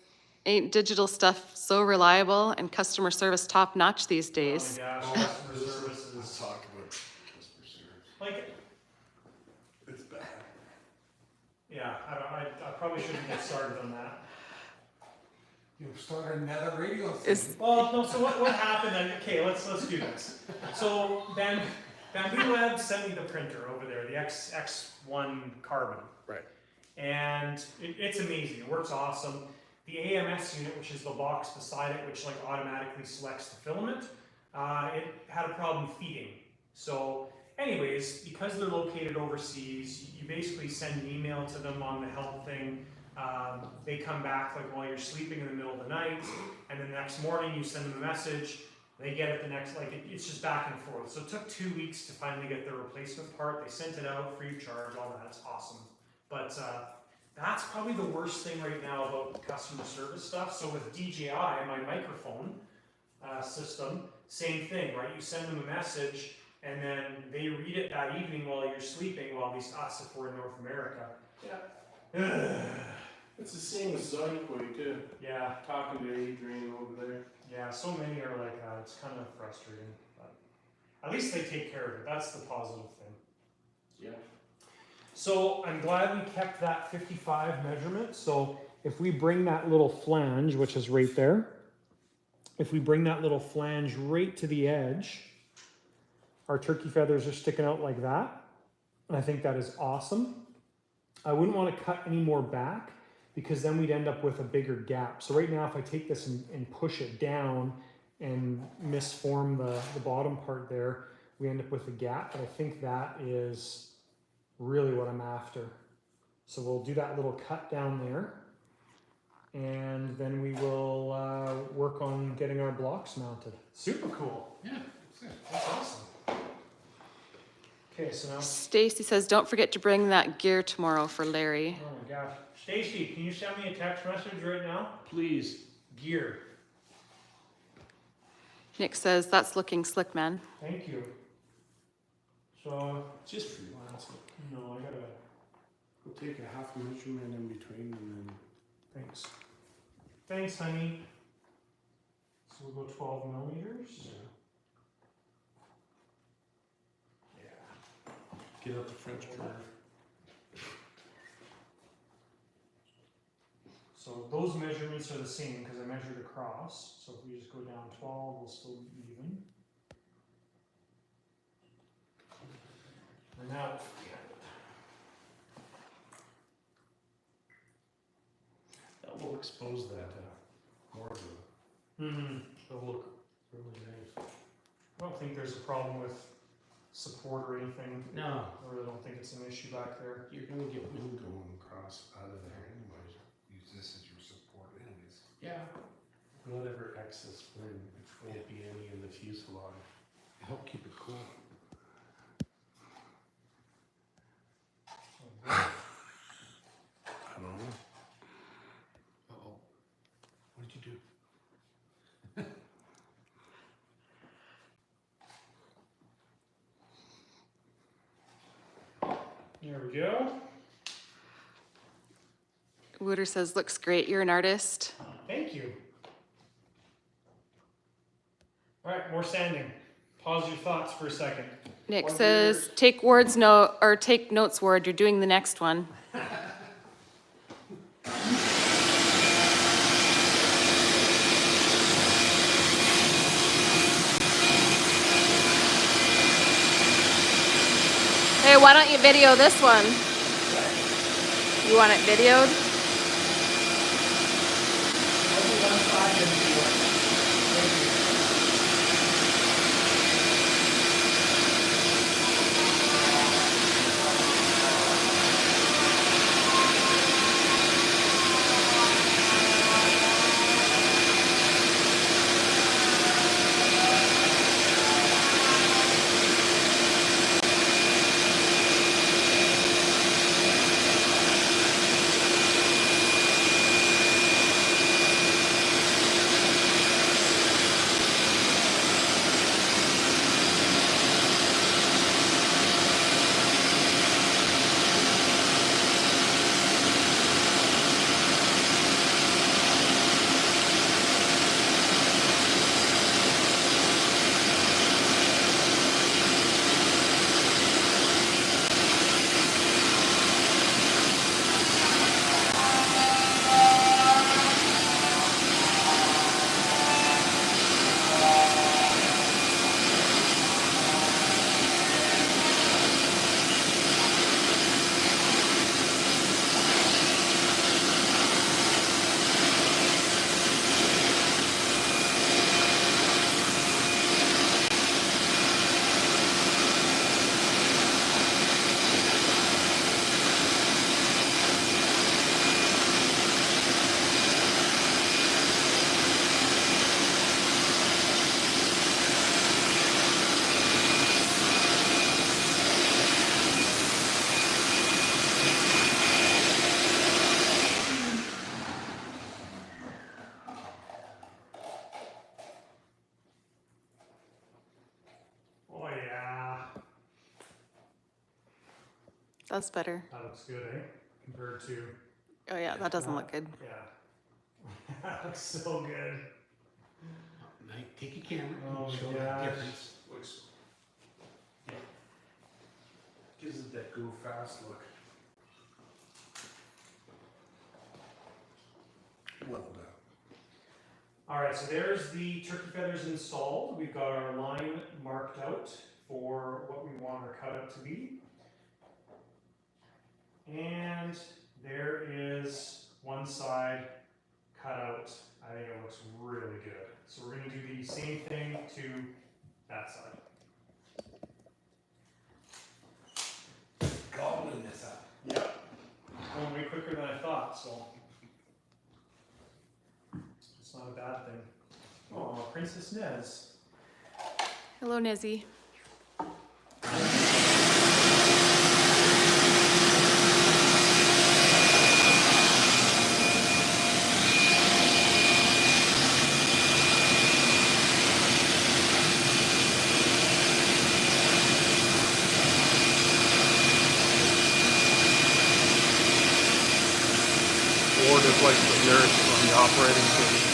ain't digital stuff so reliable and customer service top notch these days? Oh my gosh, customer service is Talk about customer service. like, It's bad. yeah, I probably shouldn't get started on that. You'll start another radio Is- thing. Well, no, so what happened then? Okay, let's do this. So Bamboo Lab sent me the printer over there, the X1 Carbon. Right. And it's amazing, it works awesome. The AMS unit, which is the box beside it, which like automatically selects the filament, it had a problem feeding. So anyways, because they're located overseas, you basically send an email to them on the help thing. They come back like while you're sleeping in the middle of the night, and then the next morning you send them a message, they get it the next, like it's just back and forth. So it took 2 weeks to finally get their replacement part. They sent it out free of charge, all that, it's awesome. But that's probably the worst thing right now about customer service stuff. So with DJI, my microphone system, same thing, right? You send them a message and then they read it that evening while you're sleeping, well, at least us if we're in North America. Yeah. It's the same as Zyquay too. Yeah, Talking to Adrian over there. yeah, so many are like that. It's kind of frustrating. But at least they take care of it. That's the positive thing. Yeah. So I'm glad we kept that 55 measurement. So if we bring that little flange, which is right there, if we bring that little flange right to the edge, our turkey feathers are sticking out like that. And I think that is awesome. I wouldn't want to cut any more back because then we'd end up with a bigger gap. So right now, if I take this and push it down and misform the bottom part there, we end up with a gap. But I think that is really what I'm after. So we'll do that little cut down there, and then we will work on getting our blocks mounted. Super cool. Yeah, that's it. That's awesome. Okay, so now, Stacy says, don't forget to bring that gear tomorrow for Larry. oh my gosh. Stacy, can you send me a text message right now? Please. Gear. Nick says, that's looking slick, man. Thank you. So, Just freelance it. no, I gotta, We'll take a half measurement in between and then. thanks. Thanks, honey. So we'll go 12 millimeters. Get out the French curve. So those measurements are the same because I measured across. So if we just go down 12, we'll still be even. And now, That will expose that more of it. it'll look really nice. I don't think there's a problem with support or anything. No. I really don't think it's an issue back there. You're gonna get wind going across out of there anyways. Use this as your support. Yeah. Whatever excess wind, which won't be any in the fuselage. Help keep it cool. I don't know. Uh-oh. What did you do? There we go. Wooter says, looks great, you're an artist. Thank you. All right, more sanding. Pause your thoughts for a second. Nick One says, breather. take Ward's note, or take notes, Ward, you're doing the next one. Hey, why don't you video this one? You want it videoed? Only one side and the other. Thank you. Oh yeah. That's better. That looks good, eh? Compared to. Oh yeah, that doesn't look good. Yeah. That looks so good. Mike, take your camera Oh and show my the gosh. difference. Looks. Yeah. Gives it that go fast look. Well done. All right, so there's the turkey feathers installed. We've got our line marked out for what we want our cutout to be. And there is one side cut out. I think it looks really good. So we're gonna do the same thing to that side. Gobbling this up. Yep. Going way quicker than I thought, so it's not a bad thing. Oh, Princess Nez. Hello, Nezzy. Ward is like the nurse on the operating table.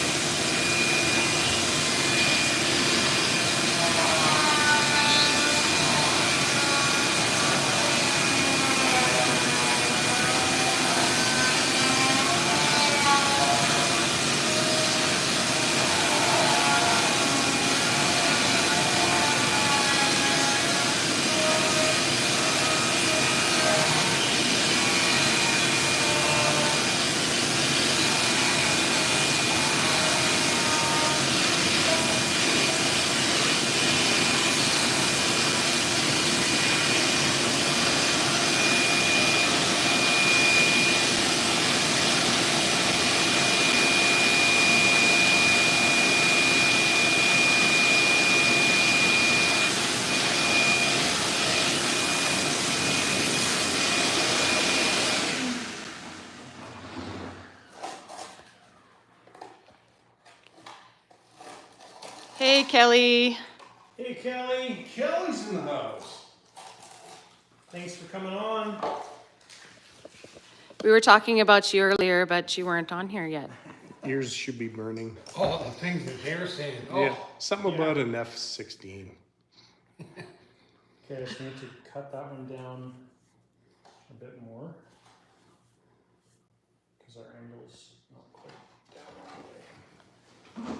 Hey, Kelly. Hey, Kelly. Kelly's in the house. Thanks for coming on. We were talking about you earlier, but you weren't on here yet. Ears should be burning. Oh, the things that they're saying. Oh, Yeah, something about an F-16. Okay, I just need to cut that one down a bit more because our angle's not quite down all the way.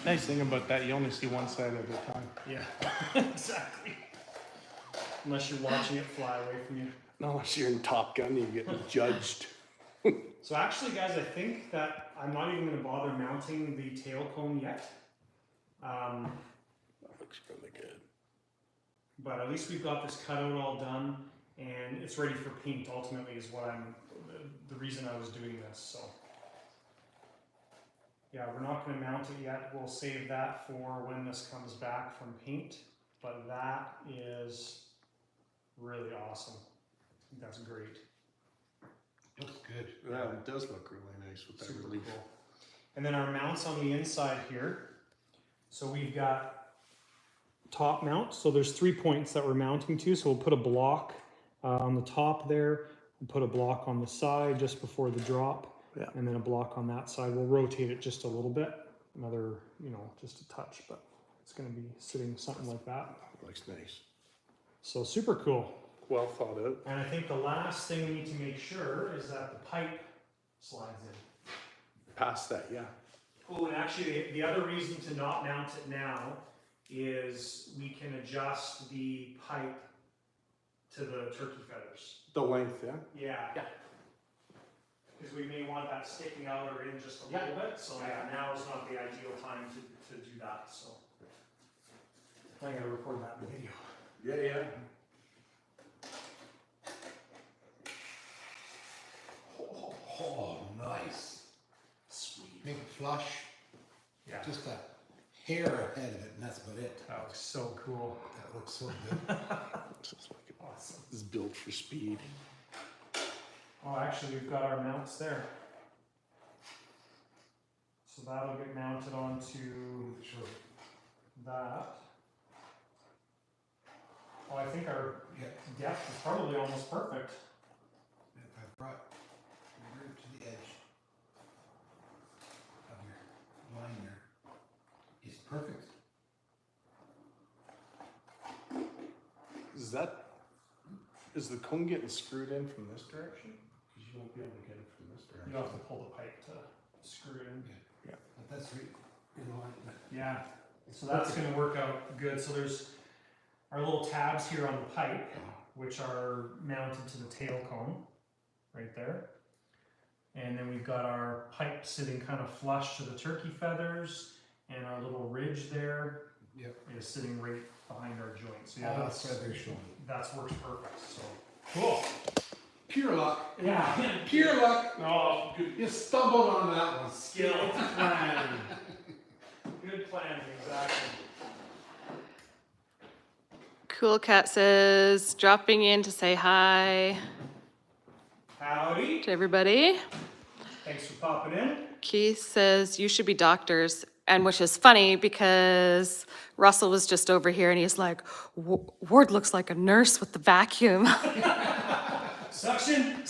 Nice thing about that, you only see one side at a time. Yeah, exactly. Unless you're watching it fly away from you. No, unless you're in Top Gun, you get judged. So actually, guys, I think that I'm not even going to bother mounting the tail cone yet. That looks really good. But at least we've got this cutout all done, and it's ready for paint. Ultimately, is what the reason I was doing this. So yeah, we're not going to mount it yet. We'll save that for when this comes back from paint. But that is really awesome. I think that's great. looks good. Yeah, it does look really nice with that Super relief. cool. And then our mounts on the inside here. So we've got top mount. So there's 3 points that we're mounting to. So we'll put a block on the top there. We'll put a block on the side just before the drop. Yeah. And then a block on that side. We'll rotate it just a little bit. Another, just a touch, but it's going to be sitting something like that. Looks nice. So super cool. Well thought out. And I think the last thing we need to make sure is that the pipe slides in. Past that, yeah. Oh, and actually the other reason to not mount it now is we can adjust the pipe to the turkey feathers. The length, yeah? Yeah. Because we may want that sticking out or in just a little bit. So yeah, now is not the ideal time to do that. So I gotta record that in the video. Yeah. Oh, nice. Sweet. Make it flush. Yeah. Just a hair ahead of it, and that's about it. That looks so cool. That looks so good. Awesome. It's built for speed. Oh, actually, we've got our mounts there. So that'll get mounted onto that. Oh, I think our depth is probably almost perfect. If I brought it to the edge of your line there, it's perfect. Is the cone getting screwed in from this direction? Because you won't be able to get it from this direction. You'll have to pull the pipe to screw it in. But that's right in line. Yeah, so that's gonna work out good. So there's our little tabs here on the pipe, which are mounted to the tail cone, right there. And then we've got our pipe sitting kind of flush to the turkey feathers, and our little ridge there is sitting right behind our joint. So yeah, That's why they're showing. that works perfect. So cool. Pure luck. Yeah. Pure luck. Oh, good You stumbled on that one. skill planning. Good planning, exactly. Cool Cat says, dropping in to say hi Howdy. to everybody. Thanks for popping in. Keith says, you should be doctors. And which is funny because Russell was just over here and he's like, Ward looks like a nurse with the vacuum. Suction.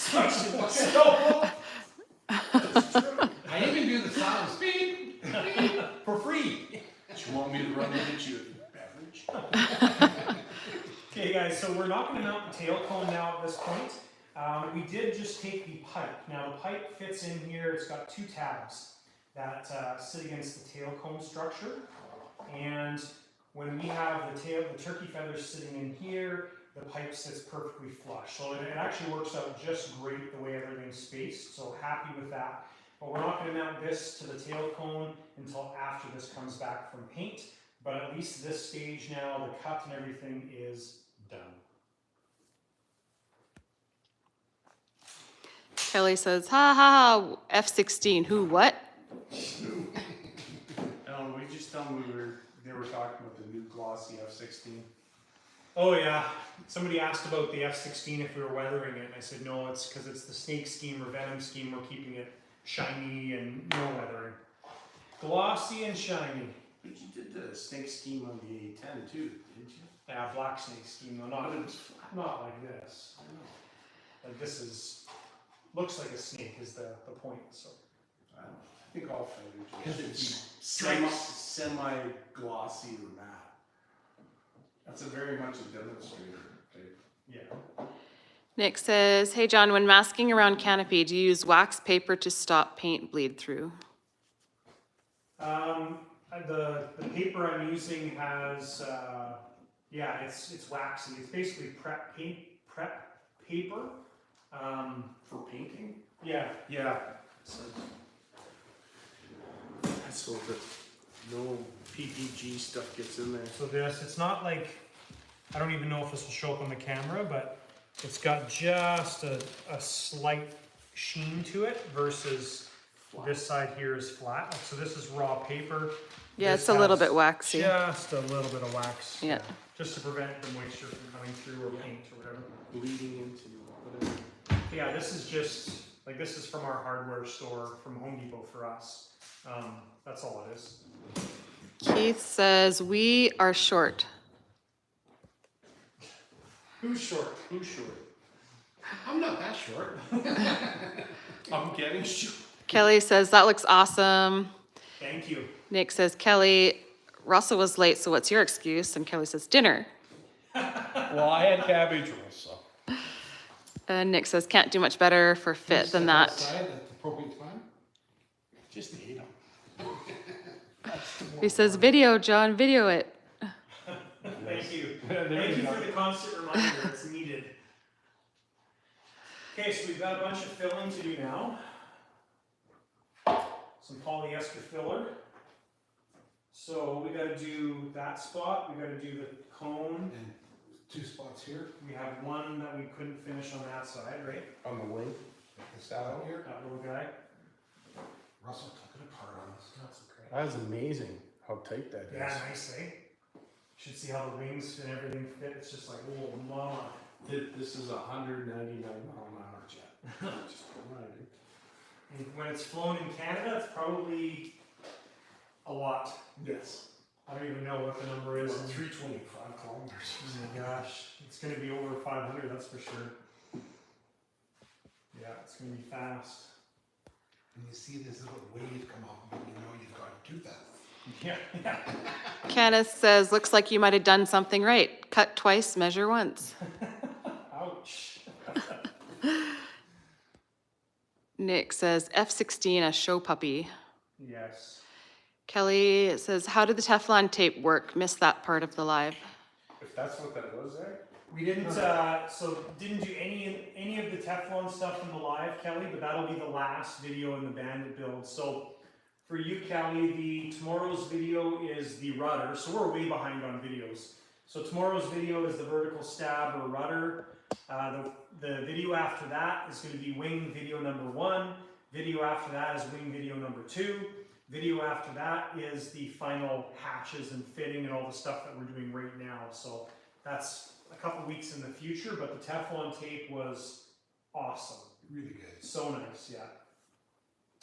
I even do the sound speed for free. Do you want me to run and get you a beverage? Okay, guys, so we're not going to mount the tail cone now at this point. We did just take the pipe. Now the pipe fits in here. It's got 2 tabs that sit against the tail cone structure. And when we have the turkey feathers sitting in here, the pipe sits perfectly flush. So it actually works out just great the way everything's spaced. So happy with that. But we're not going to mount this to the tail cone until after this comes back from paint. But at least this stage now, the cut and everything is done. Kelly says, ha ha ha, F-16, who, what? No, we just tell them they were talking about the new glossy F-16. Oh yeah, somebody asked about the F-16 if we were weathering it, and I said no, it's because it's the snake scheme or venom scheme. We're keeping it shiny and no weathering. Glossy and shiny. But you did the snake scheme on the A-10 too, didn't you? Yeah, black snake scheme though, not like this. I know. Like this is, looks like a snake is the point, so. I don't know. I think all fighters Because should be it's semi-glossy or matte. That's very much a demonstrator type. Yeah. Nick says, hey John, when masking around canopy, do you use wax paper to stop paint bleed through? The paper I'm using has, yeah, it's waxy. It's basically prep paper. For painting? Yeah. Yeah. So that no PPG stuff gets in there. So it's not like, I don't even know if this will show up on the camera, but it's got just a slight sheen to it versus this side here is flat. So this is raw paper. Yeah, This it's a little has bit waxy. Just a little bit of wax. Yeah. Just to prevent the moisture from coming through or paint or whatever. Bleeding into whatever. Yeah, this is just, like this is from our hardware store from Home Depot for us. That's all it is. Keith says, we are short. Who's short? Who's short? I'm not that short. I'm getting short. Kelly says, that looks awesome. Thank you. Nick says, Kelly, Russell was late, so what's your excuse? And Kelly says, dinner. Well, I had cabbage rolls, so. And Nick says, can't do much better for fit than that. Outside at the appropriate time. Just ate them. He says, video, John, video it. Thank you. Thank you for the constant reminder. It's needed. Okay, so we've got a bunch of filling to do now. Some polyester filler. So we got to do that spot. We got to do the cone. And 2 spots here. We have one that we couldn't finish on that side, right? On the wing. The saddle here. That little guy. Russell took it apart on us. That's okay. That was amazing how tight that is. Yeah, nice, eh? Should see how the wings and everything fit. It's just like, oh, mama. This is a 199-mile-an-hour jet. Just riding. And when it's flown in Canada, it's probably a lot. Yes. I don't even know what the number is. About 325 kilometers. Oh my gosh, it's going to be over 500, that's for sure. Yeah, it's going to be fast. And you see this little wave come up, but you know you've got to do that. Yeah, yeah. Kenneth says, looks like you might have done something right. Cut twice, measure once. Ouch. Nick says, F-16, a show puppy. Yes. Kelly says, how did the Teflon tape work? Missed that part of the live. If that's what that was there. We didn't, didn't do any of the Teflon stuff in the live, Kelly, but that'll be the last video in the Bandit build. So for you, Kelly, tomorrow's video is the rudder. So we're way behind on videos. So tomorrow's video is the vertical stab or rudder. The video after that is going to be wing video number 1. Video after that is wing video number 2. Video after that is the final hatches and fitting and all the stuff that we're doing right now. So that's a couple weeks in the future, but the Teflon tape was awesome. Really good. So nice, yeah.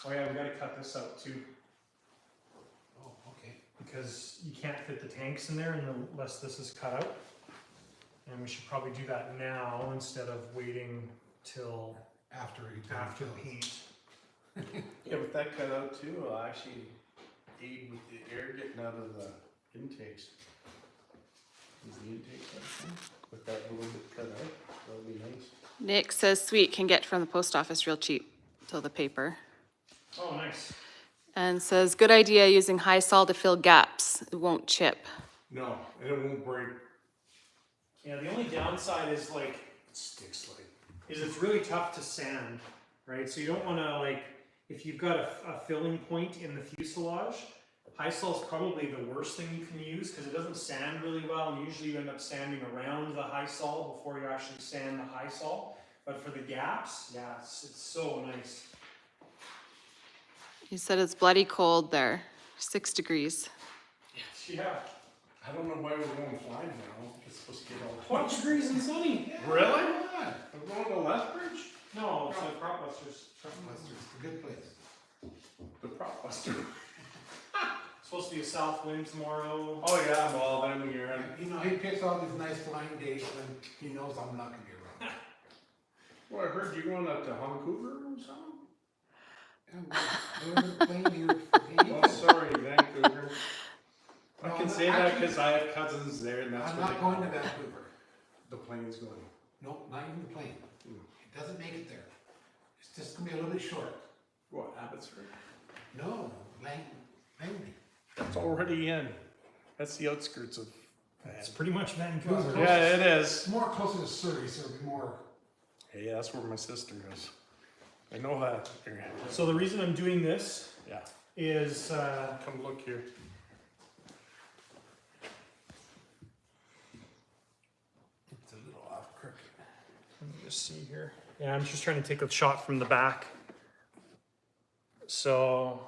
Oh yeah, we got to cut this out too, Oh, okay. because you can't fit the tanks in there unless this is cut out. And we should probably do that now instead of waiting till After after paint. Yeah, with that cut out too, it'll actually aid with the air getting out of the intakes. Is the intake that with that little bit cut out? That'll be nice. Nick says, sweet, can get from the post office real cheap. So the paper. Oh, nice. And says, good idea using high sol to fill gaps. It won't chip. No, and it won't break. Yeah, the only downside is like, It sticks like. it's really tough to sand, right? So you don't want to like, if you've got a filling point in the fuselage, High sol is probably the worst thing you can use because it doesn't sand really well, and usually you end up sanding around the high sol before you actually sand the high sol. But for the gaps, yeah, it's so nice. You said it's bloody cold there, 6 degrees. Yeah. I don't know why we're going flying now. It's supposed to get all 12 degrees and sunny. Really? Yeah. We're going to Lethbridge? No, it's the Prop Busters. It's a good place. The prop buster. Supposed to be a south wind tomorrow. Oh yeah, well then you're in. You know, he picks all these nice flying days when he knows I'm not gonna be around. Well, I heard you going up to Vancouver or something? I'm going to plane here for days. Oh, sorry, Vancouver. I No, can no, say that actually- because I have cousins there, and that's I'm what not they going call to it. Vancouver. The plane's going. No, not even the plane. It doesn't make it there. It's just gonna be a little bit short. What, Abbotsford? No, Langley. That's already in. That's the outskirts of. It's pretty much Vancouver. Yeah, it is. It's more closer to Surrey, so it'll be more. Hey, that's where my sister is. I know that area. So the reason I'm doing this Yeah. is Come look here. It's a little off crooked. let me just see here. Yeah, I'm just trying to take a shot from the back. So,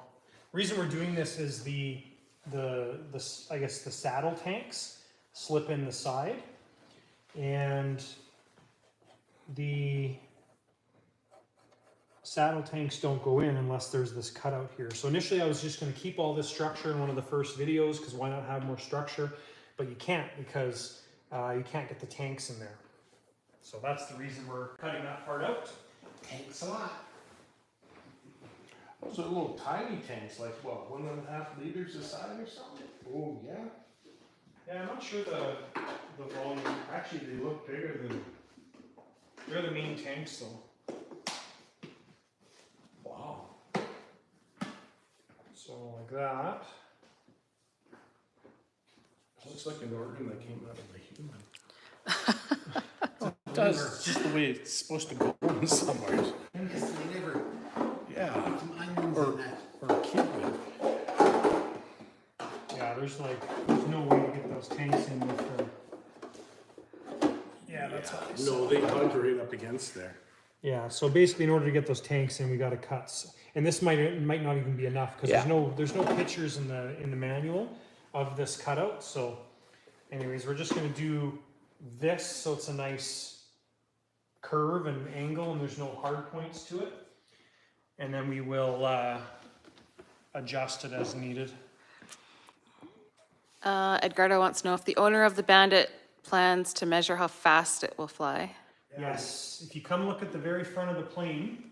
reason we're doing this is the I guess the saddle tanks slip in the side, and the saddle tanks don't go in unless there's this cutout here. So initially I was just going to keep all this structure in one of the first videos because why not have more structure? But you can't because you can't get the tanks in there. So that's the reason we're cutting that part out. Thanks a lot. Those are little tiny tanks, like what, 1.5 liters a side or something? Oh, yeah. Yeah, I'm not sure the volume. Actually, they look bigger than. They're the main tanks though. Wow. So like that. It looks like an organ that came out of a human. It does. It's just the way it's supposed to go in somewhere. Because they never Yeah. put some onions Or, in that. or a kid would. Yeah, there's no way to get those tanks in with the. Yeah, that's how they No, they hugged right up against there. Yeah, so basically in order to get those tanks in, we got to cut. And this might not even be enough because there's no pictures in the manual of this cutout. So anyways, we're just going to do this so it's a nice curve and angle and there's no hard points to it. And then we will adjust it as needed. Edgardo wants to know if the owner of the Bandit plans to measure how fast it will fly. Yes, if you come look at the very front of the plane,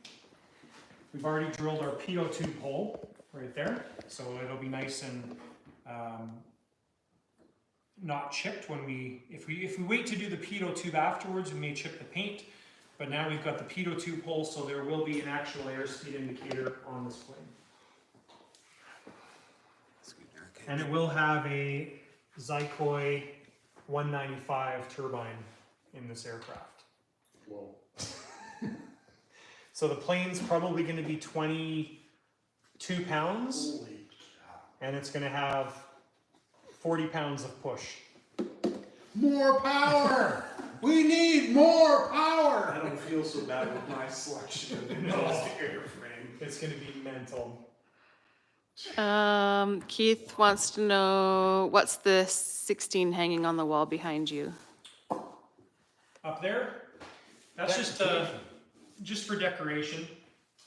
we've already drilled our pitot tube hole right there. So it'll be nice and not chipped when if we wait to do the pitot tube afterwards, we may chip the paint. But now we've got the pitot tube hole, so there will be an actual airspeed indicator on this plane. And it will have a Zykoy 195 turbine in this aircraft. Whoa. So the plane's probably going to be 22 pounds, and it's going to have 40 pounds of push. More power! We need more power! I don't feel so bad with my selection of the airframe. It's going to be mental. Keith wants to know what's the 16 hanging on the wall behind you? Up there, that's just for decoration.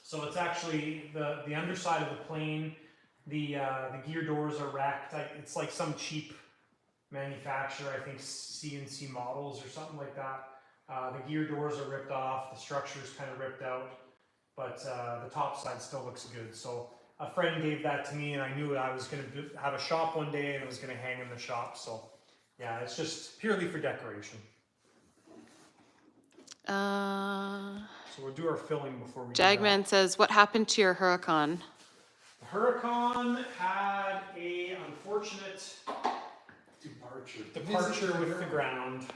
So it's actually the underside of the plane. The gear doors are racked. It's like some cheap manufacturer, I think CNC models or something like that. The gear doors are ripped off. The structure's kind of ripped out, but the top side still looks good. So a friend gave that to me, and I knew I was going to have a shop one day, and it was going to hang in the shop. So yeah, it's just purely for decoration. So we'll do our filling before we do that. Jagman says, what happened to your Huracan? The Huracan had a unfortunate departure with the ground.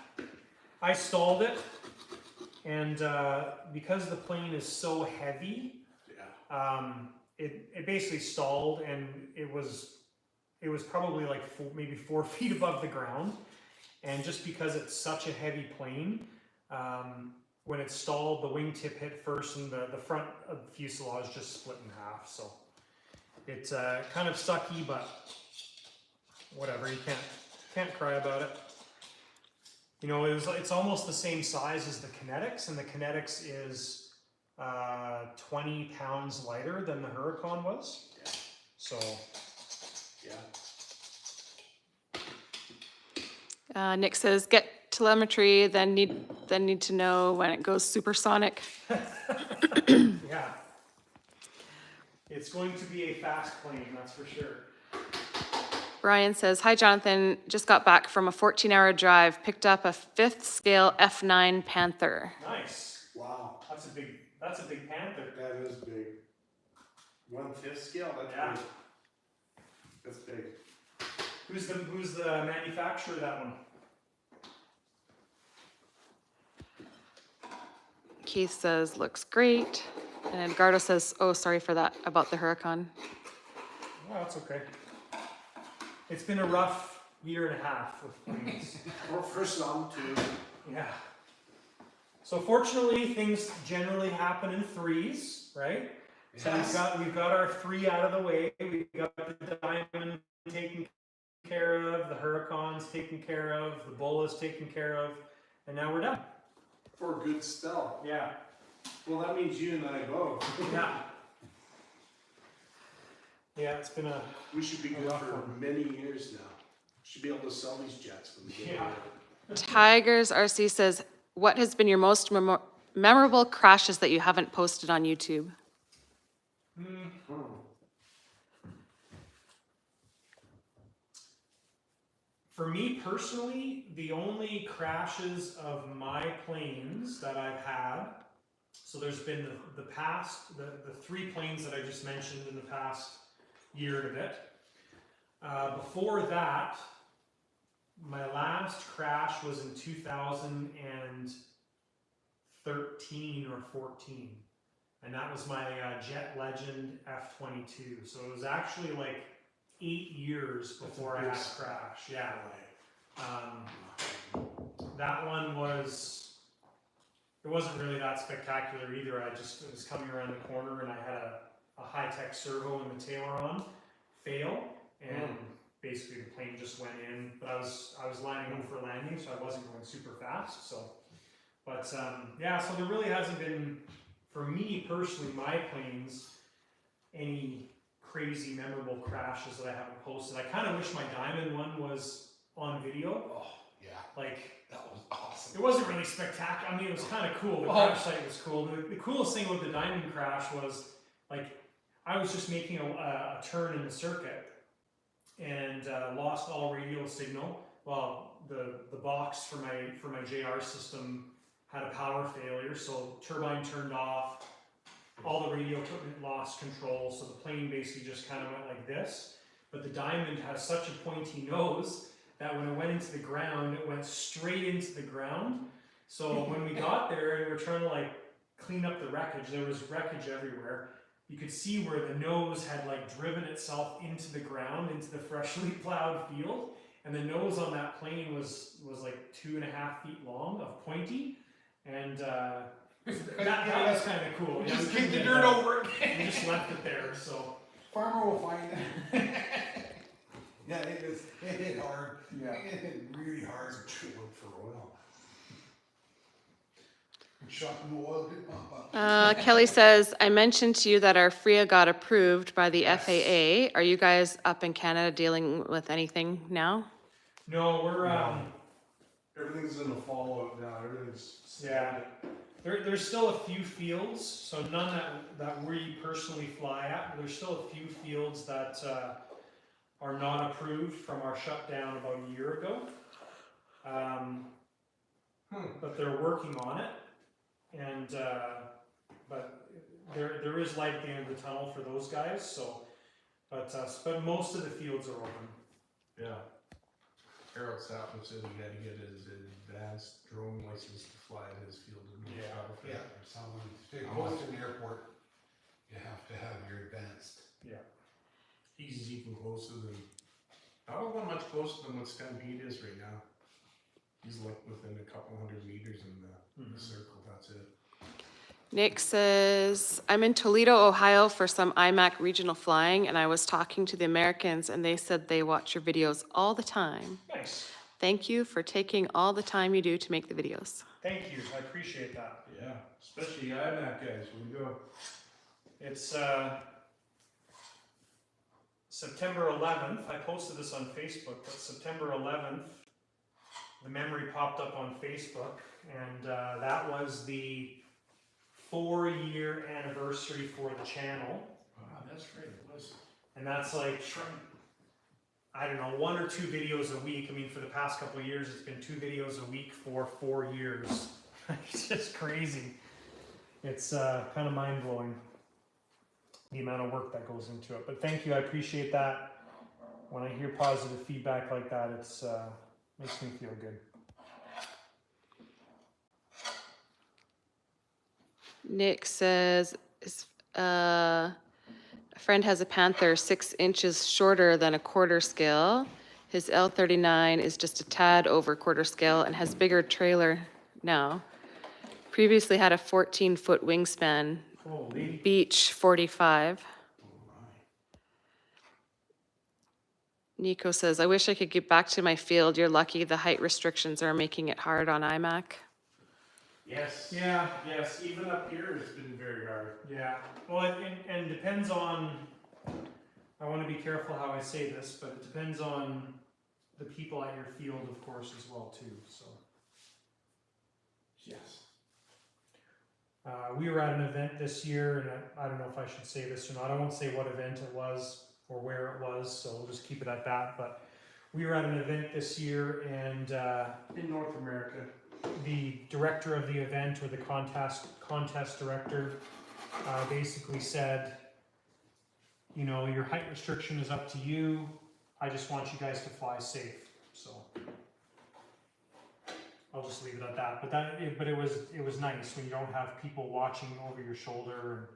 I stalled it, and because the plane is so heavy, it basically stalled, and it was it was probably like maybe 4 feet above the ground. And just because it's such a heavy plane, when it stalled, the wingtip hit first and the front of the fuselage just split in half. So it's kind of sucky, but whatever, you can't cry about it. You know, it's almost the same size as the Kinetics, and the Kinetics is 20 pounds lighter than the Huracan was. Yeah. So, yeah. Nick says, get telemetry, then need to know when it goes supersonic. yeah. It's going to be a fast plane, that's for sure. Brian says, hi, Jonathan. Just got back from a 14-hour drive, picked up a 5th scale F9 Panther. Nice. Wow. That's a big Panther. That is big. 1/5 scale, that's Yeah. big. That's big. Who's the manufacturer of that one? Keith says, looks great. And Edgardo says, oh, sorry for that, about the Huracan. Oh, that's okay. It's been a rough year and a half with planes. Or for some too. Yeah. So fortunately, things generally happen in threes, right? So Yes. we've got our 3 out of the way. We've got the Diamond taken care of, the Huracan's taken care of, the Bulla's taken care of, and now we're done. For a good spell. Yeah. Well, that means you and I both. Yeah. Yeah, it's been a We should be good rough for one. many years now. Should be able to sell these jets when we get Yeah. there. Tigers RC says, what has been your most memorable crashes that you haven't posted on YouTube? For me personally, the only crashes of my planes that I've had, so there's been the 3 planes that I just mentioned in the past year and a bit. Before that, my last crash was in 2013 or 14. And that was my Jet Legend F-22. So it was actually like 8 years before I had a crash. Yeah. That one it wasn't really that spectacular either. I was coming around the corner and I had a high-tech servo and the tail on fail, and basically the plane just went in. But I was lining up for landing, so I wasn't going super fast. So, but yeah, so there really hasn't been, for me personally, my planes, any crazy memorable crashes that I haven't posted. I kind of wish my Diamond one was on video. Oh, yeah, Like, that was awesome. it wasn't really spectacular. I mean, it was kind of cool. The crash site was cool. The coolest thing about the Diamond crash was, like, I was just making a turn in the circuit and lost all radio signal. Well, the box for my JR system had a power failure, so turbine turned off. All the radio equipment lost control, so the plane basically just kind of went like this. But the Diamond has such a pointy nose that when it went into the ground, it went straight into the ground. So when we got there and we were trying to like clean up the wreckage, there was wreckage everywhere. You could see where the nose had like driven itself into the ground, into the freshly plowed field. And the nose on that plane was like 2.5 feet long of pointy. And that was kind of cool. We Yeah, just we kicked the couldn't dirt get it. over it. We just left it there, so. Farmer will find it. Yeah, it hit hard. Yeah. It hit really hard. Should look for oil. Shot in the oil did pump up. Kelly says, I mentioned to you that our FRIA got approved by the Yes. FAA. Are you guys up in Canada dealing with anything now? No, we're, Everything's in the fallout now. Everything's. yeah. There's still a few fields, so none that we personally fly at, but there's still a few fields that are not approved from our shutdown about a year ago. But they're working on it, and but there is light at the end of the tunnel for those guys. So, but most of the fields are open. Yeah. Harold Sappin said he had to get his advanced drone license to fly in his field. Yeah, so when you stay close to the airport, you have to have your advanced. Yeah. He's even closer than I don't want much closer than what Stampede is right now. He's like within a couple hundred meters in the circle, that's it. Nick says, I'm in Toledo, Ohio for some IMAC regional flying, and I was talking to the Americans, and they said they watch your videos all the time. Nice. Thank you for taking all the time you do to make the videos. Thank you. I appreciate that. Yeah, especially IMAC guys, when we go. It's September 11th. I posted this on Facebook, but September 11th, the memory popped up on Facebook, and that was the 4-year anniversary for the channel. Wow, that's right, it was. And that's like, I don't know, 1 or 2 videos a week. I mean, for the past couple of years, it's been 2 videos a week for 4 years. It's just crazy. It's kind of mind-blowing, the amount of work that goes into it. But thank you, I appreciate that. When I hear positive feedback like that, it's makes me feel good. Nick says, a friend has a Panther 6 inches shorter than a quarter scale. His L39 is just a tad over quarter scale and has bigger trailer now. Previously had a 14-foot wingspan, Holy. Beach 45. Nico says, I wish I could get back to my field. You're lucky the height restrictions are making it hard on IMAC. Yes. Yeah. Yes, even up here it's been very hard. Yeah, well, and depends on, I want to be careful how I say this, but it depends on the people at your field, of course, as well, too, so. Yes. We were at an event this year, and I don't know if I should say this or not, I won't say what event it was or where it was, so we'll just keep it at that, but we were at an event this year, and In North America. the director of the event, or the contest director, basically said, you know, your height restriction is up to you. I just want you guys to fly safe. So I'll just leave it at that. But it was nice when you don't have people watching over your shoulder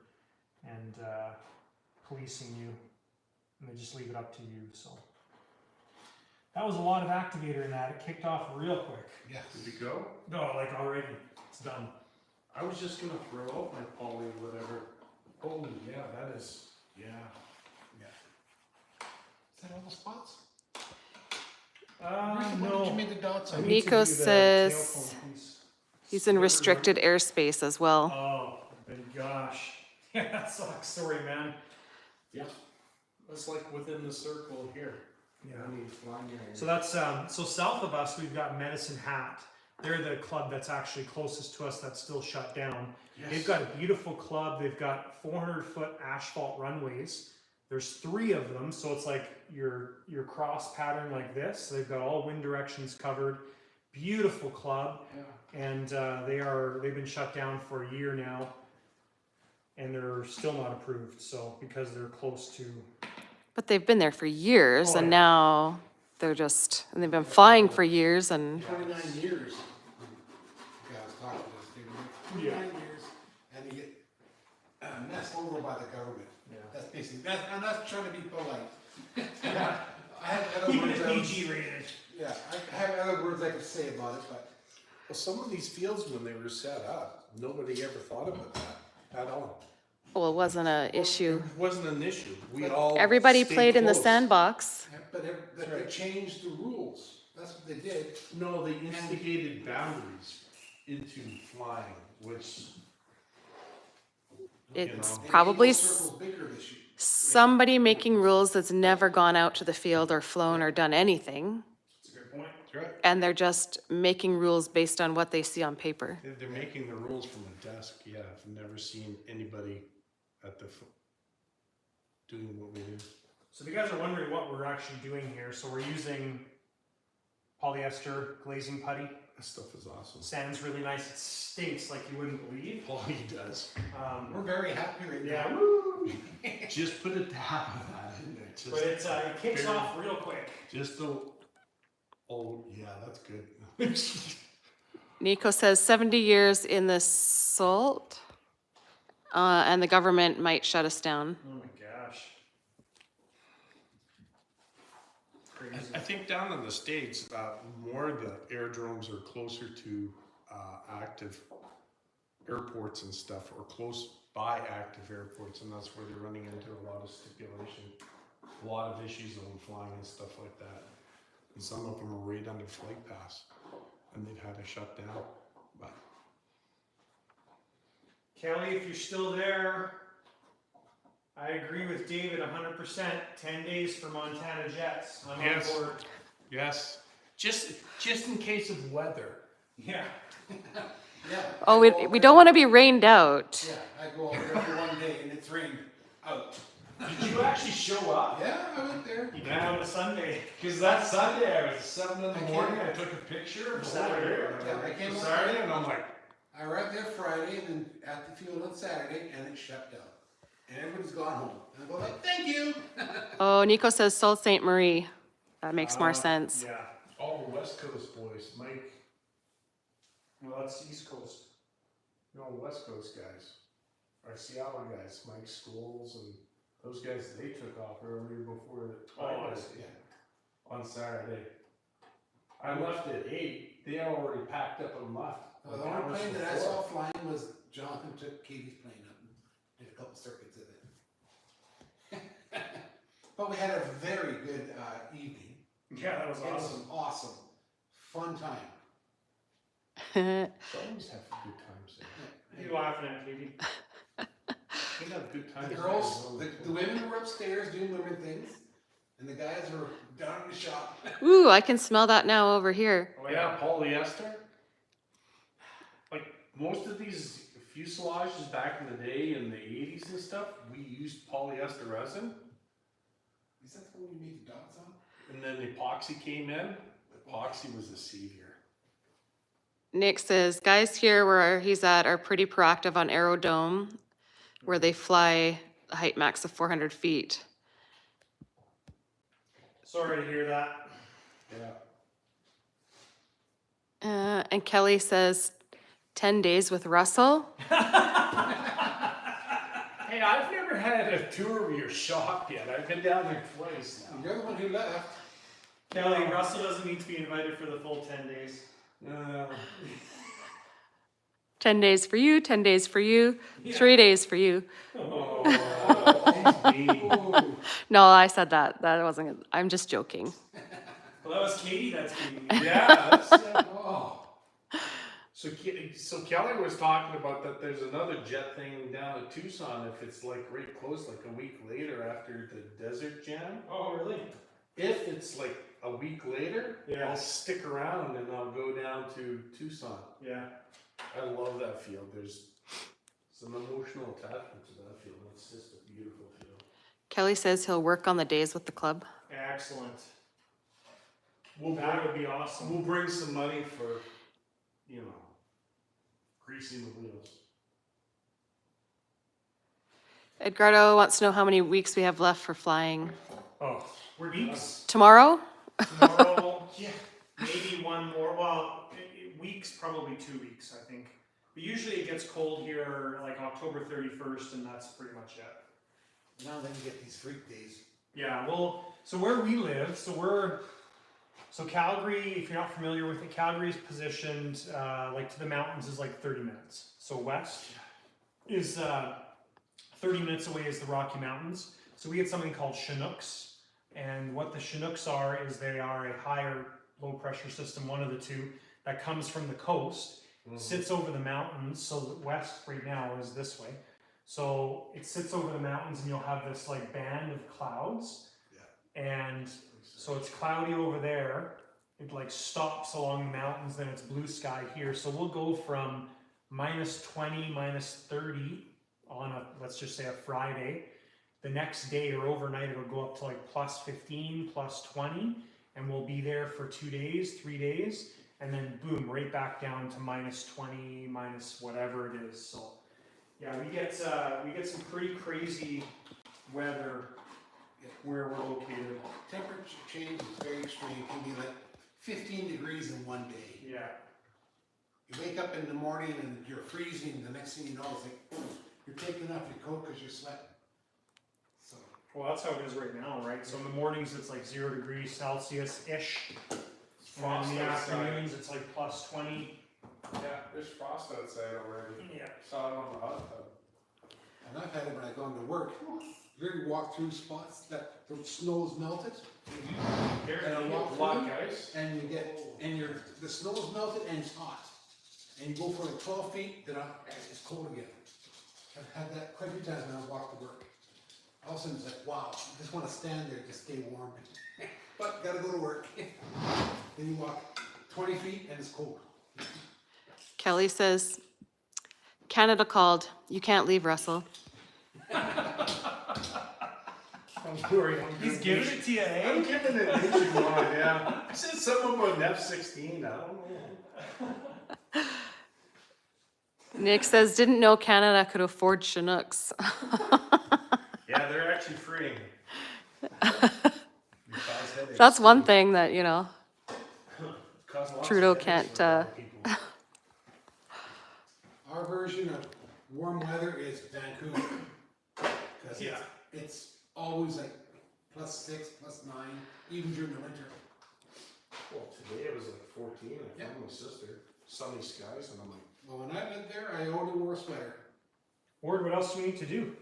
and policing you, and they just leave it up to you. So that was a lot of activator in that. It kicked off real quick. Yes. Did it go? No, like already, it's done. I was just gonna throw out my poly or whatever. Holy, yeah, that is, yeah. Is that all the spots? No. Where did you make the dots I on? need Nico to do the says tailcone piece. he's in restricted airspace as well. Oh, but gosh. Yeah, that sucks. Sorry, man. Yeah. It's like within the circle here. Yeah. I mean, flying here. So that's, so south of us, we've got Medicine Hat. They're the club that's actually closest to us that's still shut down. Yes. They've got a beautiful club. They've got 400-foot asphalt runways. There's 3 of them, so it's like your cross pattern like this. They've got all wind directions covered. Beautiful club, Yeah. and they've been shut down for a year now, and they're still not approved. So because they're close to. But they've been there for years, Oh, and yeah. now and they've been flying for years, and 29 years. Yeah, I was talking to this dude. Yeah. 29 years, and you get messed over by the government. Yeah. That's basically, that's trying to be polite. Yeah. I have other Keeping words it I would- PG rated. Yeah, I have other words I could say about it, but Well, some of these fields when they were set up, nobody ever thought about that at all. well, it wasn't an issue. It wasn't an issue. We all. Everybody stayed played in the close. sandbox. they changed the rules. That's what they did. No, they instigated boundaries into flying, which. It's And probably Eagle Circle's bigger this year. somebody making rules that's never gone out to the field or flown or done anything, That's a good point. That's right. and they're just making rules based on what they see on paper. They're making the rules from a desk. Yeah, I've never seen anybody at the doing what we do. So if you guys are wondering what we're actually doing here, so we're using polyester glazing putty. This stuff is awesome. Sounds really nice. It stinks like you wouldn't believe. All he does. We're very happy right now. Yeah, woo! Just put a tap of that in there. Just, But it kicks very- off real quick. Just the. Oh yeah, that's good. Nico says 70 years in the salt, and the government might shut us down. Oh my gosh. crazy. I think down in the States, more of the aerodromes are closer to active airports and stuff, or close by active airports, and that's where they're running into a lot of stipulation, a lot of issues on flying and stuff like that. And some of them are right under flight pass, and they've had to shut down. But Kelly, if you're still there, I agree with David 100%. 10 days for Montana Jets. I'm Yes. on board. yes, just in case of weather. Yeah. Yeah. Oh, I go we over- don't want to be rained out. Yeah, I go over there for one day and it's rained out. Did you actually show up? Yeah, I went there. You can go on a Sunday. Because that Sunday I was at 7 in I the came- morning, I took a picture of Saturday. Yeah, I came over Saturday, there. and I'm like, I arrived there Friday and then at the field on Saturday and it shut down. And everybody's gone home. And I go like, thank you. Oh, Nico says Sault Ste. Marie. That makes more sense. Yeah. all the West Coast boys, Mike, Well, that's East Coast. no, West Coast guys, our Seattle guys, Mike Scholes and those guys, they took off earlier before Oh, I I did, see. on Saturday. I left at 8, they already packed up and left. The like only hours plane that I before. saw flying was Jonathan took Katie's plane up and did a couple circuits of it. But we had a very good evening. Yeah, that was It was awesome. awesome. Fun time. Always have good times there. You laughing at Katie? They have good times. The girls, the women were upstairs doing women things, and the guys were down in the shop. Ooh, I can smell that now over here. Oh Yeah, polyester. Like most of these fuselages back in the day in the 80s and stuff, we used polyester resin, Is that the one you made the dogs on? and then epoxy came in. Epoxy was the savior. Nick says, guys here where he's at are pretty proactive on Aerodome, where they fly a height max of 400 feet. Sorry to hear that. Yeah. And Kelly says, 10 days with Russell. Hey, I've never had a tour of your shop yet. I've been down there twice now. You're the one who left. Kelly, Russell doesn't need to be invited for the full 10 days. 10 days for you, 10 days for you, Yeah. 3 days for you. Oh, he's mean. Ooh. No, I said that. That wasn't, I'm just joking. Well, that was Katie that's Katie. Yeah, that's, Oh. so Kelly was talking about that there's another jet thing down at Tucson if it's like right close, like a week later after the desert jam. Oh, really? If it's like a week later, Yeah. I'll stick around and I'll go down to Tucson. Yeah. I love that field. There's some emotional attachment to that field. It's just a beautiful field. Kelly says he'll work on the days with the club. Excellent. We'll That would be awesome. We'll bring some money for, greasing the wheels. Edgardo wants to know how many weeks we have left for flying. Oh, weeks. Tomorrow? Tomorrow, yeah, maybe one more. Well, weeks, probably 2 weeks, I think. But usually it gets cold here like October 31st, and that's pretty much it. Now then you get these freak days. Yeah, well, so where we live, so Calgary, if you're not familiar with it, Calgary is positioned like to the mountains is like 30 minutes. So west is 30 minutes away is the Rocky Mountains. So we get something called Chinooks. And what the Chinooks are is they are a higher low pressure system, one of the two, that comes from the coast, sits over the mountains. So the west right now is this way. So it sits over the mountains and you'll have this like band of clouds. Yeah. And so it's cloudy over there. It like stops along the mountains, then it's blue sky here. So we'll go from -20, -30 on a, let's just say a Friday. The next day or overnight, it'll go up to like +15, +20, and we'll be there for 2 days, 3 days, and then boom, right back down to -20, minus whatever it is. So yeah, we get some pretty crazy weather where we're located. Temperature change is very extreme. It can be like 15 degrees in one day. Yeah. You wake up in the morning and you're freezing. The next thing you know, it's like you're taking off your coat because you're sweating. So Well, that's how it is right now, right? So in the mornings, it's like 0 degrees Celsius-ish. And in the afternoons, it's like plus 20. Yeah, there's frost outside already. Yeah. Saw it on the hot tub. And I've had it when I go into work. You ever walk through spots that the snow's melted? And I walk Black through, ice. and you get, the snow's melted and it's hot. And you go for like 12 feet, then it's cold again. I've had that quite a few times when I walk to work. All of a sudden it's like, wow, I just want to stand there, just stay warm. But gotta go to work. Then you walk 20 feet and it's cold. Kelly says, Canada called. You can't leave, Russell. He's giving it to you, I'm eh? giving it nationwide, yeah. I said something about an F-16, I don't know. Nick says, didn't know Canada could afford Chinooks. Yeah, they're actually freeing. That's one thing that, you know, Cause lots Trudeau of headaches can't, for a lot of people. Our version of warm weather is Vancouver. Because Yeah. it's always like +6, +9, even during the winter. Well, today it was like 14, I Yeah. found my sister, sunny skies, and I'm like, Well, when I lived there, I only wore a sweater. Ward, what else do we need to do?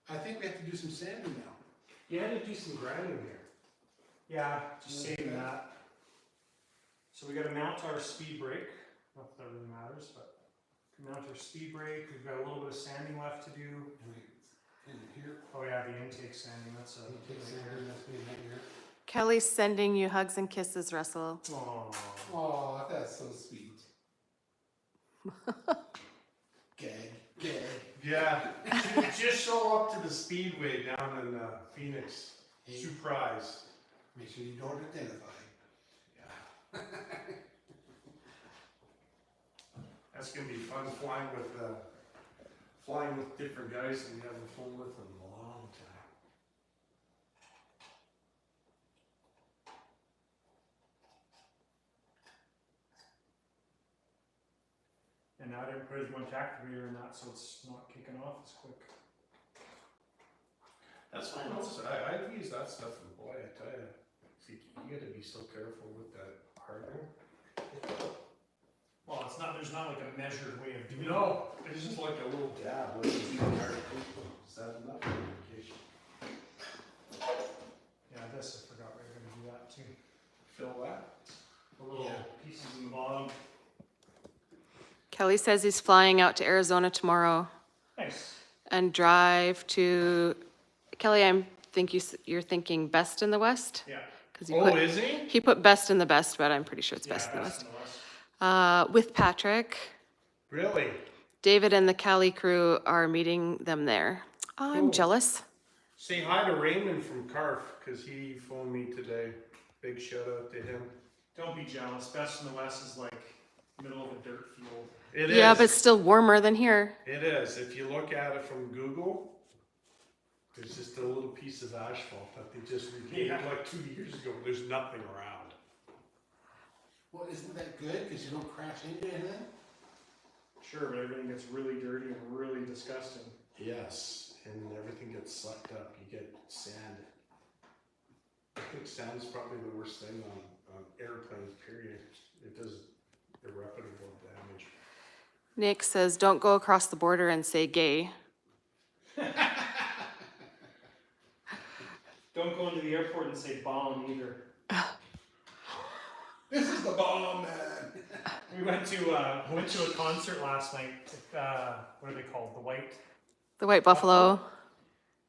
I think we have to do some sanding now. you had to do some grinding here. Yeah, just saving that. So we gotta mount our speed brake. Not that that really matters, but mount our speed brake. We've got a little bit of sanding left to do. And here, Oh yeah, the intake sanding, that's a. you take sanding, that's me right here. Kelly's sending you hugs and kisses, Russell. Aww. Oh, that's so sweet. Gag. Yeah, just show up to the Speedway down in Phoenix. Hey. Surprise. Make sure you don't identify. Yeah. That's gonna be fun flying with different guys that we haven't flown with in a long time. And now I didn't put as much activator in that, so it's not kicking off as quick. That's fine. I've used that stuff, and boy, I tell you, you gotta be so careful with that hardener. Well, it's not, there's not like a measured way of doing it. No, it's just like a little dab. Like you do hard. Is that enough indication? Yeah, this, I forgot we were gonna do that too. Fill that. The little Yeah. pieces in the bottom. Kelly says he's flying out to Arizona tomorrow Nice. and drive to, Kelly, you're thinking best in the West? Yeah. Because Oh, is he? he put best in the best, but I'm pretty sure it's best in the West. With Patrick. Really? David and the Cali crew are meeting them there. Oh, I'm Cool. jealous. Say hi to Raymond from Carf, because he phoned me today. Big shout out to him. Don't be jealous. Best in the West is like middle of a dirt field. It is. Yeah, but still warmer than here. It is. If you look at it from Google, there's just a little piece of asphalt that they just repainted Yeah. like 2 years ago. There's nothing around. Well, isn't that good? Because you don't crash into anything? Sure, but everything gets really dirty and really disgusting. Yes, and everything gets sucked up. You get sand. I think sand's probably the worst thing on airplanes, period. It does irreparable damage. Nick says, don't go across the border and say gay. Don't go into the airport and say bomb either. This is the bomb, man. We went to a concert last night. What are they called? The White Buffalo.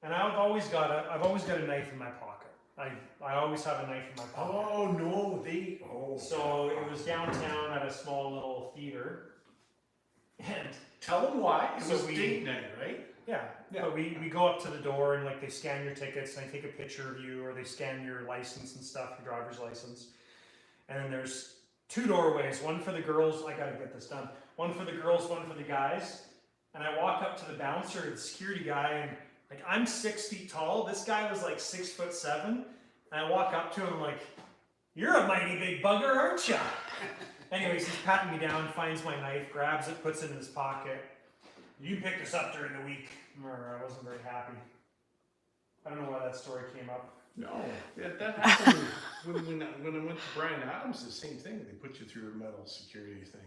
And I've always got a knife in my pocket. I always have a knife in my pocket. Oh no, So it was downtown at a small little theater. And tell them why. It So was we- date night, right? yeah, but we go up to the door and like they scan your tickets and they take a picture of you or they scan your license and stuff, your driver's license. And then there's 2 doorways, one for the girls, I gotta get this done. One for the girls, one for the guys. And I walk up to the bouncer, the security guy, and like I'm 6 feet tall. This guy was like 6'7". And I walk up to him like, "You're a mighty big bugger, aren't ya?" Anyways, he's patting me down, finds my knife, grabs it, puts it in his pocket. "You picked us up during the week." I wasn't very happy. I don't know why that story came up. No, that happened when I went to Brian Adams, the same thing. They put you through a metal security thing.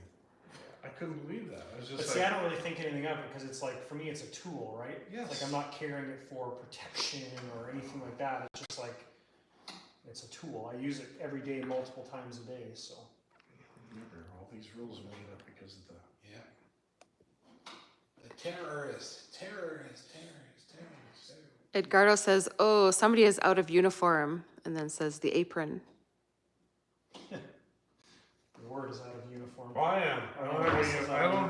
I couldn't believe that. I was just But see, I don't really think anything of it because it's like, for me, it's a tool, right? Yes. Like I'm not carrying it for protection or anything like that. It's just like, it's a tool. I use it every day, multiple times a day, so. Remember, all these rules are made up because of the. Yeah. The terrorists. Edgardo says, oh, somebody is out of uniform, and then says the apron. The word is out of uniform. Oh, I am. I don't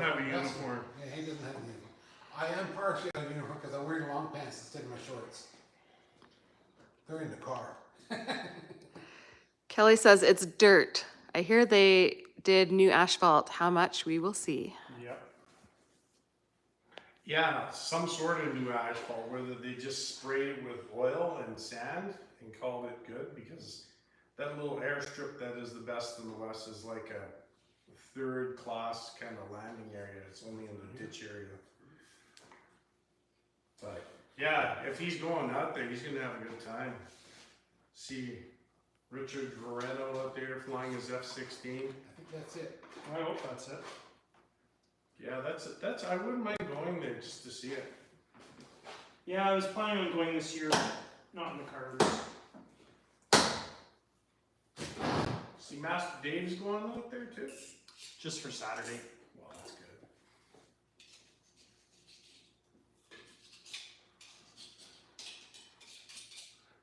have a That's- uniform. Yeah, he doesn't have a uniform. I am partially out of uniform because I'm wearing long pants instead of my shorts. They're in the car. Kelly says it's dirt. I hear they did new asphalt. How much? We will see. Yep. Yeah, some sort of new asphalt, whether they just sprayed it with oil and sand and called it good, because that little airstrip that is the best in the West is like a third class kind of landing area. It's only in the ditch area. But yeah, if he's going out there, he's gonna have a good time. See Richard Loretto out there flying his F-16. I think that's it. I hope that's it. Yeah, that's I wouldn't mind going there just to see it. Yeah, I was planning on going this year, not in the cars. See Master Dave's going out there too? Just for Saturday. Well, that's good.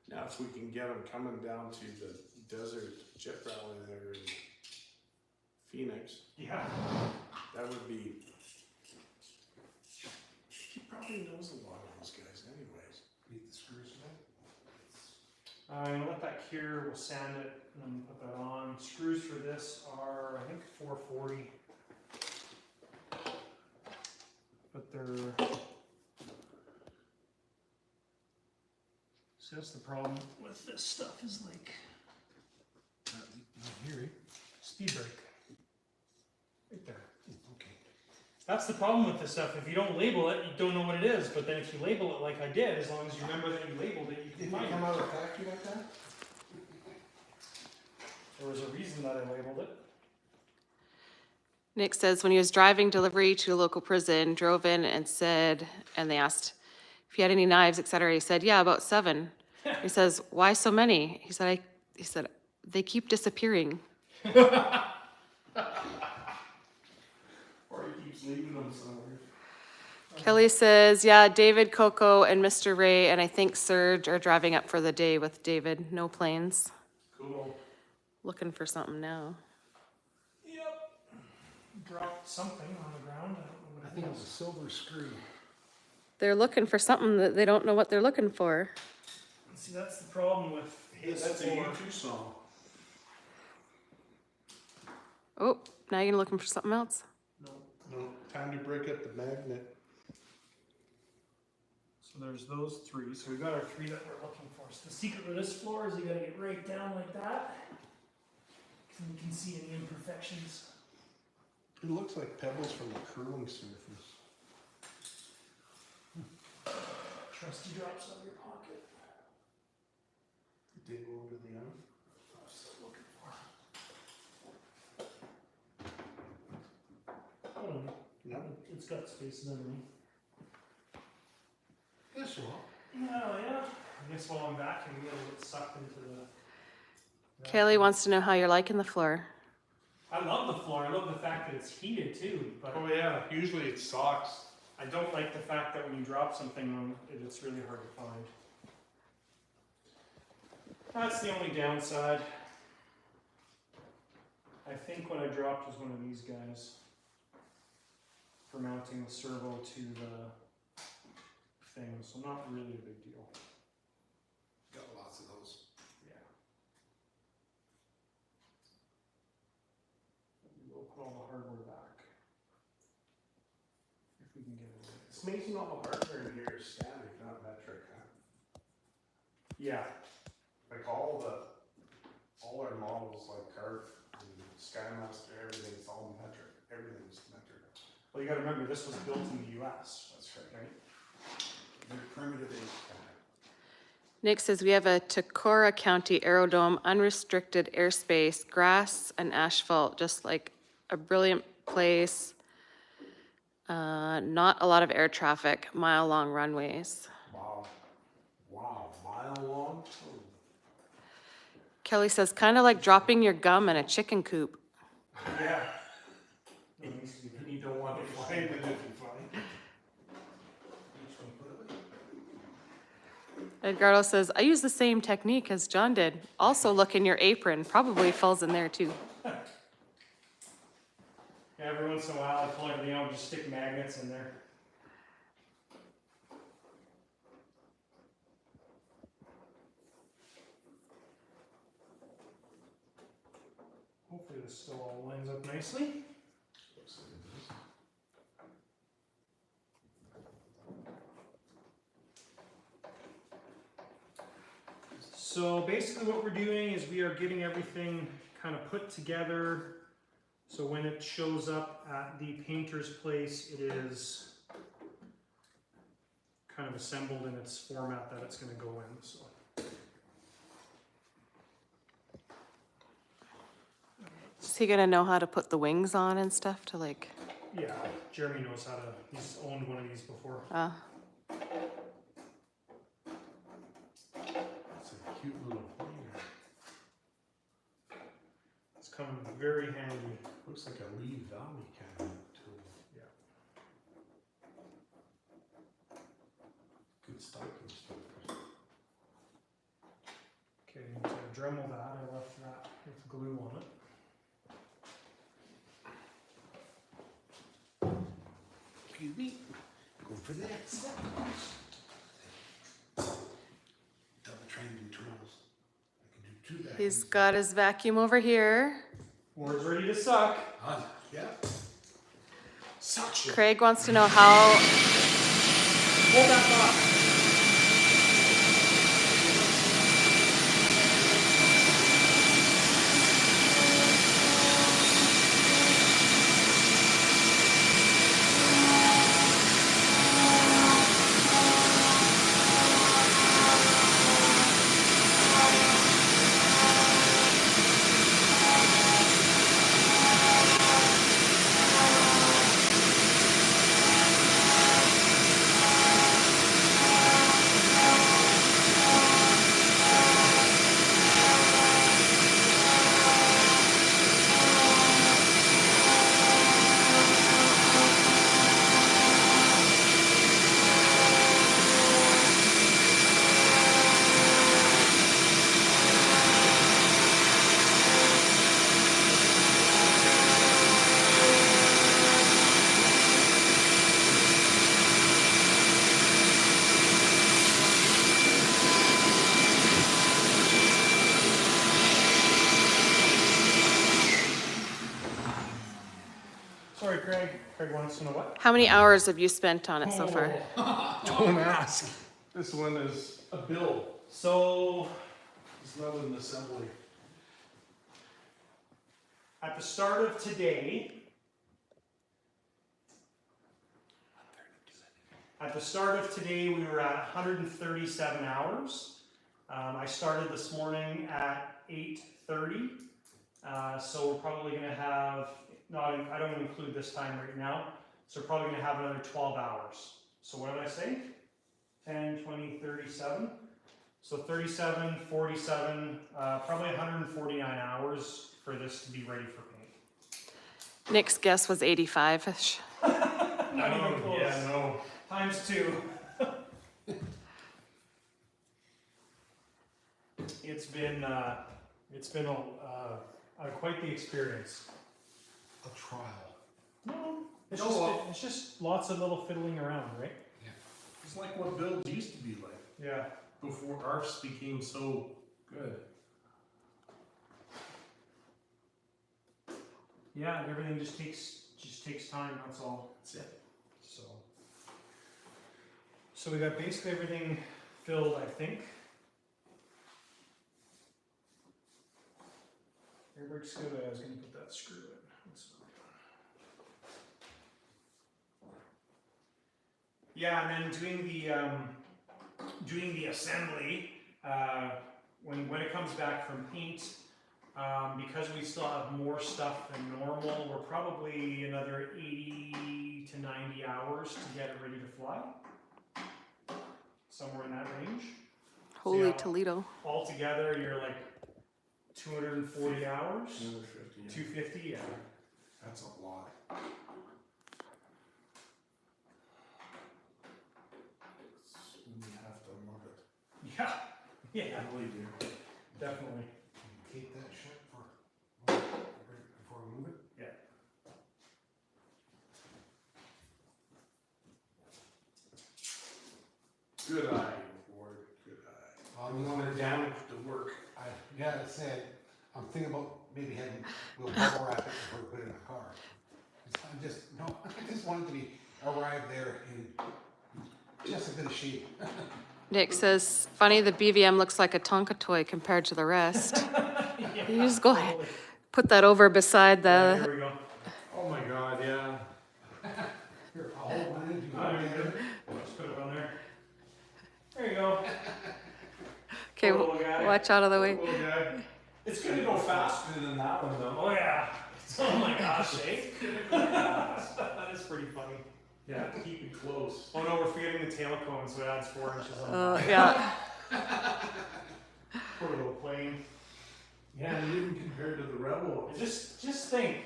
Now, if we can get him coming down to the desert jet rally there in Phoenix, Yeah. that would be. He probably knows a lot of those guys, anyways. Beat the screws in it. I'm gonna let that cure, we'll sand it, and then put that on. Screws for this are, I think, 440. But they're... See, that's the problem with this stuff, is like, Not here, speed brake. Right there. Okay. That's the problem with this stuff. If you don't label it, you don't know what it is. But then if you label it like I did, as long as you remember that you labeled it, you can Did it find come it. out of the factory like that? There was a reason that I labeled it. Nick says when he was driving delivery to a local prison, drove in and said, and they asked if he had any knives, etc. He said, yeah, about 7. He says, why so many? He said, they keep disappearing. Or he keeps leaving them somewhere. Kelly says, yeah, David, Coco, and Mr. Ray, and I think Serge are driving up for the day with David. No planes. Cool. Looking for something now. Yep. Dropped something on the ground. I don't know what I it think it was a was. silver screw. They're looking for something that they don't know what they're looking for. See, that's the problem with his That's a floor. U2 song. Oh, now you're looking for something else? No. No, time to break up the magnet. So there's those 3. So we've got our 3 that we're looking for. So the secret with this floor is you gotta get right down like that. So you can see any imperfections. It looks like pebbles from a curling surface. Trusty drops out of your pocket. Dig over the end. That's what I'm looking for. I don't know. No. It's got spaces underneath. This one. Oh, yeah. I guess while I'm back, I'm gonna get sucked into the... Kaylee wants to know how you're liking the floor. I love the floor. I love the fact that it's heated too, but Oh yeah, usually it socks. I don't like the fact that when you drop something on it, it's really hard to find. That's the only downside. I think what I dropped was one of these guys for mounting the servo to the thing, so not really a big deal. Got lots of those. Yeah. We'll put all the hardware back. If we can get it in. It's amazing all the hardware in here is standard, not metric, huh? Yeah. Like all our models, like Carf and Skymaster, everything's all metric. Everything's metric. Well, you gotta remember, this was built in the US, That's right. right? Very primitive. Nick says we have a Tocora County Aerodome, unrestricted airspace, grass and asphalt, just like a brilliant place. Not a lot of air traffic, mile-long runways. Wow. Wow, mile long? Oh. Kelly says, kind of like dropping your gum in a chicken coop. Yeah. And you don't want to fly in the Edgardo says, I use the same technique as John did. Also look in your apron, probably falls in there too. Yeah, every once in a while I pull everything out and just stick magnets in there. Hopefully this still all lines up nicely. So basically what we're doing is we are getting everything kind of put together. So when it shows up at the painter's place, it is kind of assembled in its format that it's going to go in. So. Is he gonna know how to put the wings on and stuff to like? Yeah, Jeremy knows how to, he's owned one of these before. That's a cute little plane. It's coming very handy. Looks like a Lee Valley kind of tool. Yeah. Good stocking stuff. Okay, to Dremel that, I left that with glue on it. Excuse me. Go for this. Double training tools. I can do two vacuums. He's got his vacuum over here. Ward's ready to suck. Yeah. Suction. Craig wants to know how, Hold that thought. Sorry, Craig. Craig wants to know what? how many hours have you spent on it so far? Don't ask. This one is a build. So, It's not an assembly. at the start of today, we were at 137 hours. I started this morning at 8:30. So we're probably going to have, I don't include this time right now, so we're probably going to have another 12 hours. So what did I say? 10, 20, 37. So 37, 47, probably 149 hours for this to be ready for paint. Nick's guess was 85-ish. Not even close. Yeah, no. Times 2. It's been quite the experience. A trial. No, it's No, just well- it's just lots of little fiddling around, right? It's like what builds used to be like Yeah. before ARFs became so good. Yeah, and everything just takes time. That's all. That's it. So we got basically everything filled, I think. Airbrake good. I was gonna put that screw in. That's what I'm doing. Yeah, and then doing the assembly. when it comes back from paint, because we still have more stuff than normal, we're probably another 80 to 90 hours to get it ready to fly. Somewhere in that range. Holy yeah. Toledo. Altogether, you're like 240 hours? 250, yeah. 250, yeah. That's a lot. We have to love it. Yeah, yeah, Really do. definitely. Keep that shut for, before we move it. Yeah. Good eye, Ward, good eye. I'm going to Damage the work. I gotta say, I'm thinking about maybe having, we'll bubble wrap it before we put it in a car. I just wanted to be, arrive there in just a bit of shape. Nick says, funny, the BVM looks like a Tonka toy compared to the rest. Yeah, You just go ahead, totally. put that over beside Yeah, the, here we go. Oh my god, yeah. Here, I'll hold mine, you Oh, hold you're mine. good. Just put it on there. There you go. okay, Poor little guy. watch out of the way. Little guy. It's gonna go faster than that one though. Oh yeah. Oh my gosh, eh? That is pretty funny. Yeah, keep it close. Oh no, we're forgetting the tail cone, so it adds 4 inches on Yeah. Poor little plane. Yeah, and even compared to the Rebel. Just think,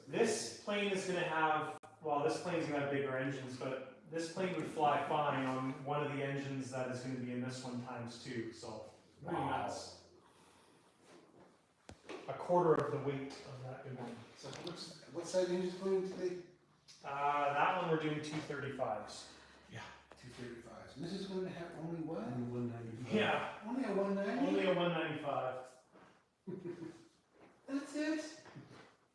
this plane is gonna have, well, this plane's gonna have bigger engines, but this plane would fly fine on one of the engines that is gonna be in this one times 2, so pretty Wow. nuts. A quarter of the weight of that good one. So what size engine is going today? That one we're doing 235s. Yeah, 235s. And this is going to have only what? And 195. Yeah, Only a 190? only a 195. That's it?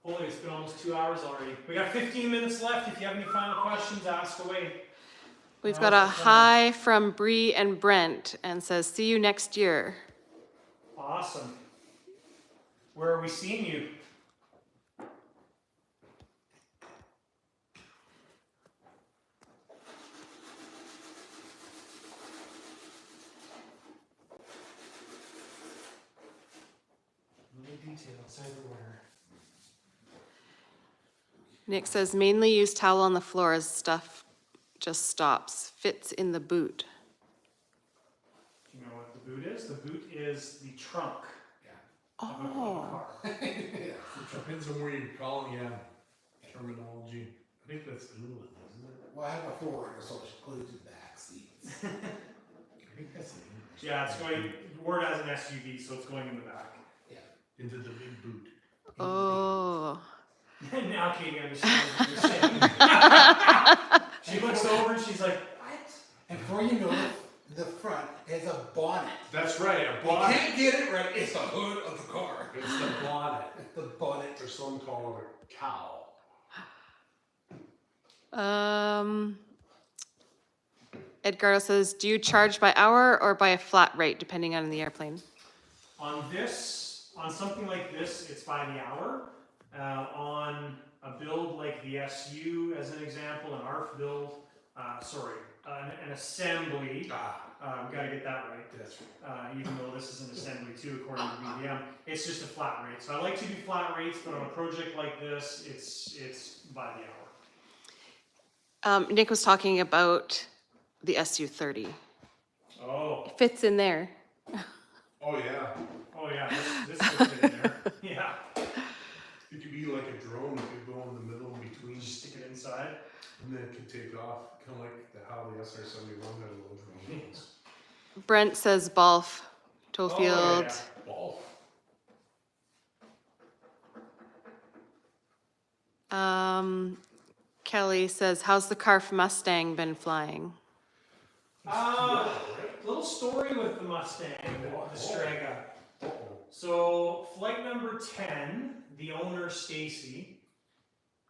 Holy, it's been almost 2 hours already. We got 15 minutes left. If you have any final questions, ask away. We've got a hi from Bree and Brent and says, see you next year. Awesome. Where are we seeing you? Little details everywhere. Nick says, mainly use towel on the floor as stuff just stops. Fits in the boot. Do you know what the boot is? The boot is the trunk Yeah. of a Oh. car. Yeah. Depends on where you're calling, yeah. Terminology. I think that's England, isn't it? Well, I have a 4-runner, so it's included in the back seats. I think that's English. Yeah, it's going, Word has an SUV, so it's going in the back. Into the big boot. Oh. Now Katie understands what you're saying. She looks over and she's like, what? And before you know it, the front has a bonnet. That's right, a You bonnet. can't get it right, it's the hood of the car. It's the bonnet. It's the bonnet. Or some call it a cow. Edgardo says, do you charge by hour or by a flat rate, depending on the airplane? On this, on something like this, it's by the hour. On a build like the SU, as an example, an ARF build, an assembly, gotta get that right. That's right. Even though this is an assembly too, according to BVM, it's just a flat rate. So I like to do flat rates, but on a project like this, it's by the hour. Nick was talking about the SU-30. Oh, It fits in there. Oh yeah. oh yeah, this will fit in there. Yeah, It could be like a drone. It could go in the middle between, just stick it inside. and then it could take off, kind of like how the SR-71 had a little drone. Brent says Balf, Tofield. Oh, yeah. Ball. Kelly says, how's the Carf Mustang been flying? Little story with the Mustang, the Strega. Uh-oh. So flight number 10, the owner Stacy,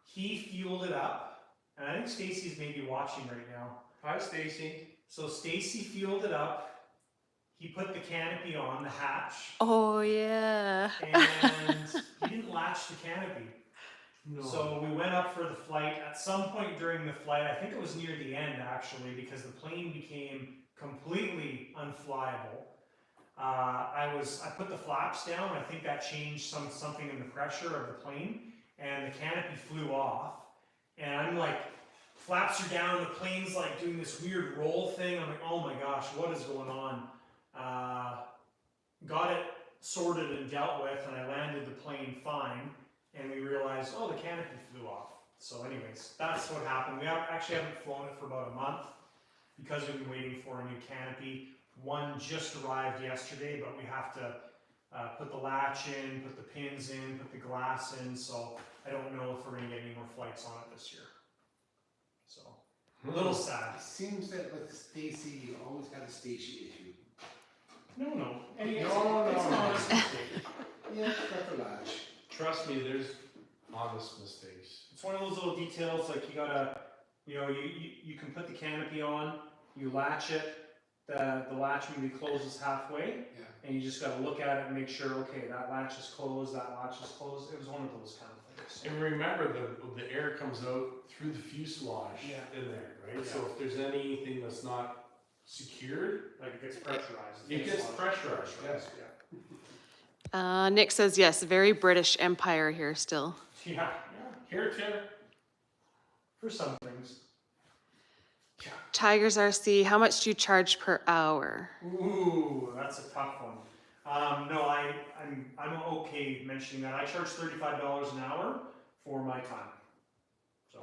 he fueled it up, and I think Stacy's maybe watching right now. Hi, Stacy. So Stacy fueled it up. He put the canopy on, the hatch, Oh, yeah. and he didn't latch the canopy. No. So we went up for the flight. At some point during the flight, I think it was near the end actually, because the plane became completely unflyable. I put the flaps down. I think that changed something in the pressure of the plane, and the canopy flew off. And I'm like, flaps are down, the plane's like doing this weird roll thing. I'm like, oh my gosh, what is going on? Got it sorted and dealt with, and I landed the plane fine. And we realized, oh, the canopy flew off. So anyways, that's what happened. We actually haven't flown it for about a month because we've been waiting for a new canopy. One just arrived yesterday, but we have to put the latch in, put the pins in, put the glass in. So I don't know if we're going to get any more flights on it this year. So a little sad. It seems that with Stacy, you always got a station issue. No. No. Not a mistake. Yeah, that's a latch. Trust me, there's honest mistakes. It's one of those little details, like you gotta, you can put the canopy on, you latch it, the latch maybe closes halfway, Yeah. and you just gotta look at it and make sure, okay, that latch is closed, that latch is closed. It was one of those kind of things. And remember, the air comes out through the fuselage in there, right? So if there's anything that's not secured, Like it gets pressurized. it gets pressurized, yes. Nick says, yes, very British Empire here still. Yeah, Here too. for some things. Tigers RC, how much do you charge per hour? Ooh, that's a tough one. No, I'm okay mentioning that. I charge $35 an hour for my time. So,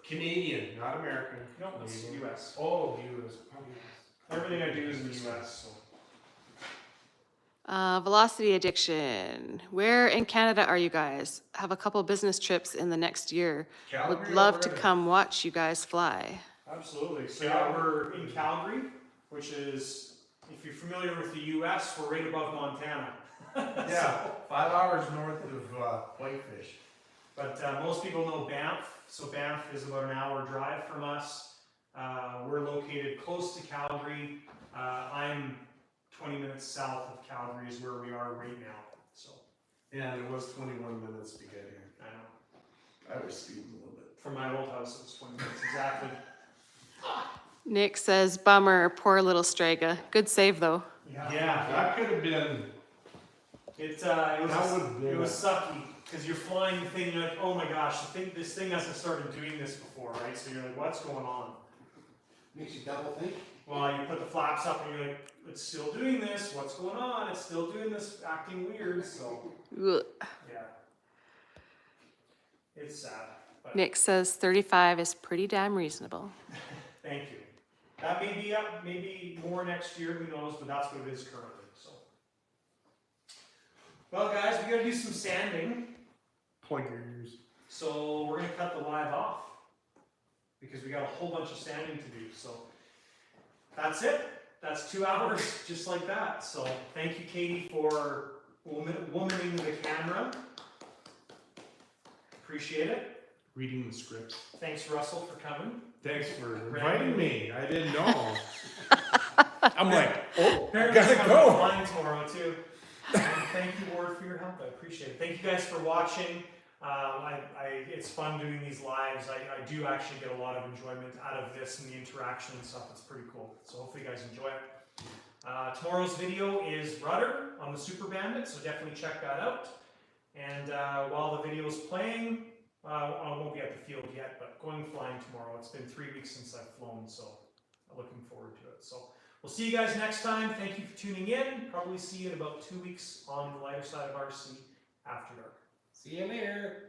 Canadian, not American. no, it's Canadian. US. Oh, US. Everything I do is in the US, so. Velocity addiction. Where in Canada are you guys? Have a couple business trips in the next year. Would Calgary, love to Alberta. come watch you guys fly. Absolutely. So yeah, we're in Calgary, which is, if you're familiar with the US, we're right above Montana. Yeah, 5 hours north of Whitefish. But most people know Banff. So Banff is about an hour drive from us. We're located close to Calgary. I'm 20 minutes south of Calgary is where we are right now. So And it was 21 minutes to get here. I know. I was speeding a little bit. From my old house, it was 20 minutes exactly. Nick says, bummer, poor little Strega. Good save though. Yeah, that could have been. It That would've been was sucky because you're flying the thing. You're like, oh my gosh, this thing hasn't started doing this before, right? So you're like, what's going on? Makes you double think. Well, you put the flaps up and you're like, it's still doing this. What's going on? It's still doing this, acting weird. So Ugh. yeah, it's sad. But Nick says 35 is pretty damn reasonable. thank you. That may be up, maybe more next year. Who knows? But that's what it is currently. So, well, guys, we gotta do some sanding. Plug your ears. So we're gonna cut the live off because we got a whole bunch of sanding to do. So that's it. That's 2 hours, just like that. So thank you, Katie, for womaning the camera. Appreciate it. Reading the scripts. Thanks, Russell, for coming. Thanks for Randomly. inviting me. I didn't know. I'm like, oh, I Apparently gotta he's go. flying tomorrow too. And thank you, Ward, for your help. I appreciate it. Thank you guys for watching. It's fun doing these lives. I do actually get a lot of enjoyment out of this and the interaction and stuff. It's pretty cool. So hopefully you guys enjoy it. Tomorrow's video is rudder on the Super Bandit, so definitely check that out. And while the video is playing, I won't be at the field yet, but going flying tomorrow. It's been 3 weeks since I've flown, so I'm looking forward to it. So we'll see you guys next time. Thank you for tuning in. Probably see you in about 2 weeks on the lighter side of RC after dark. See you later.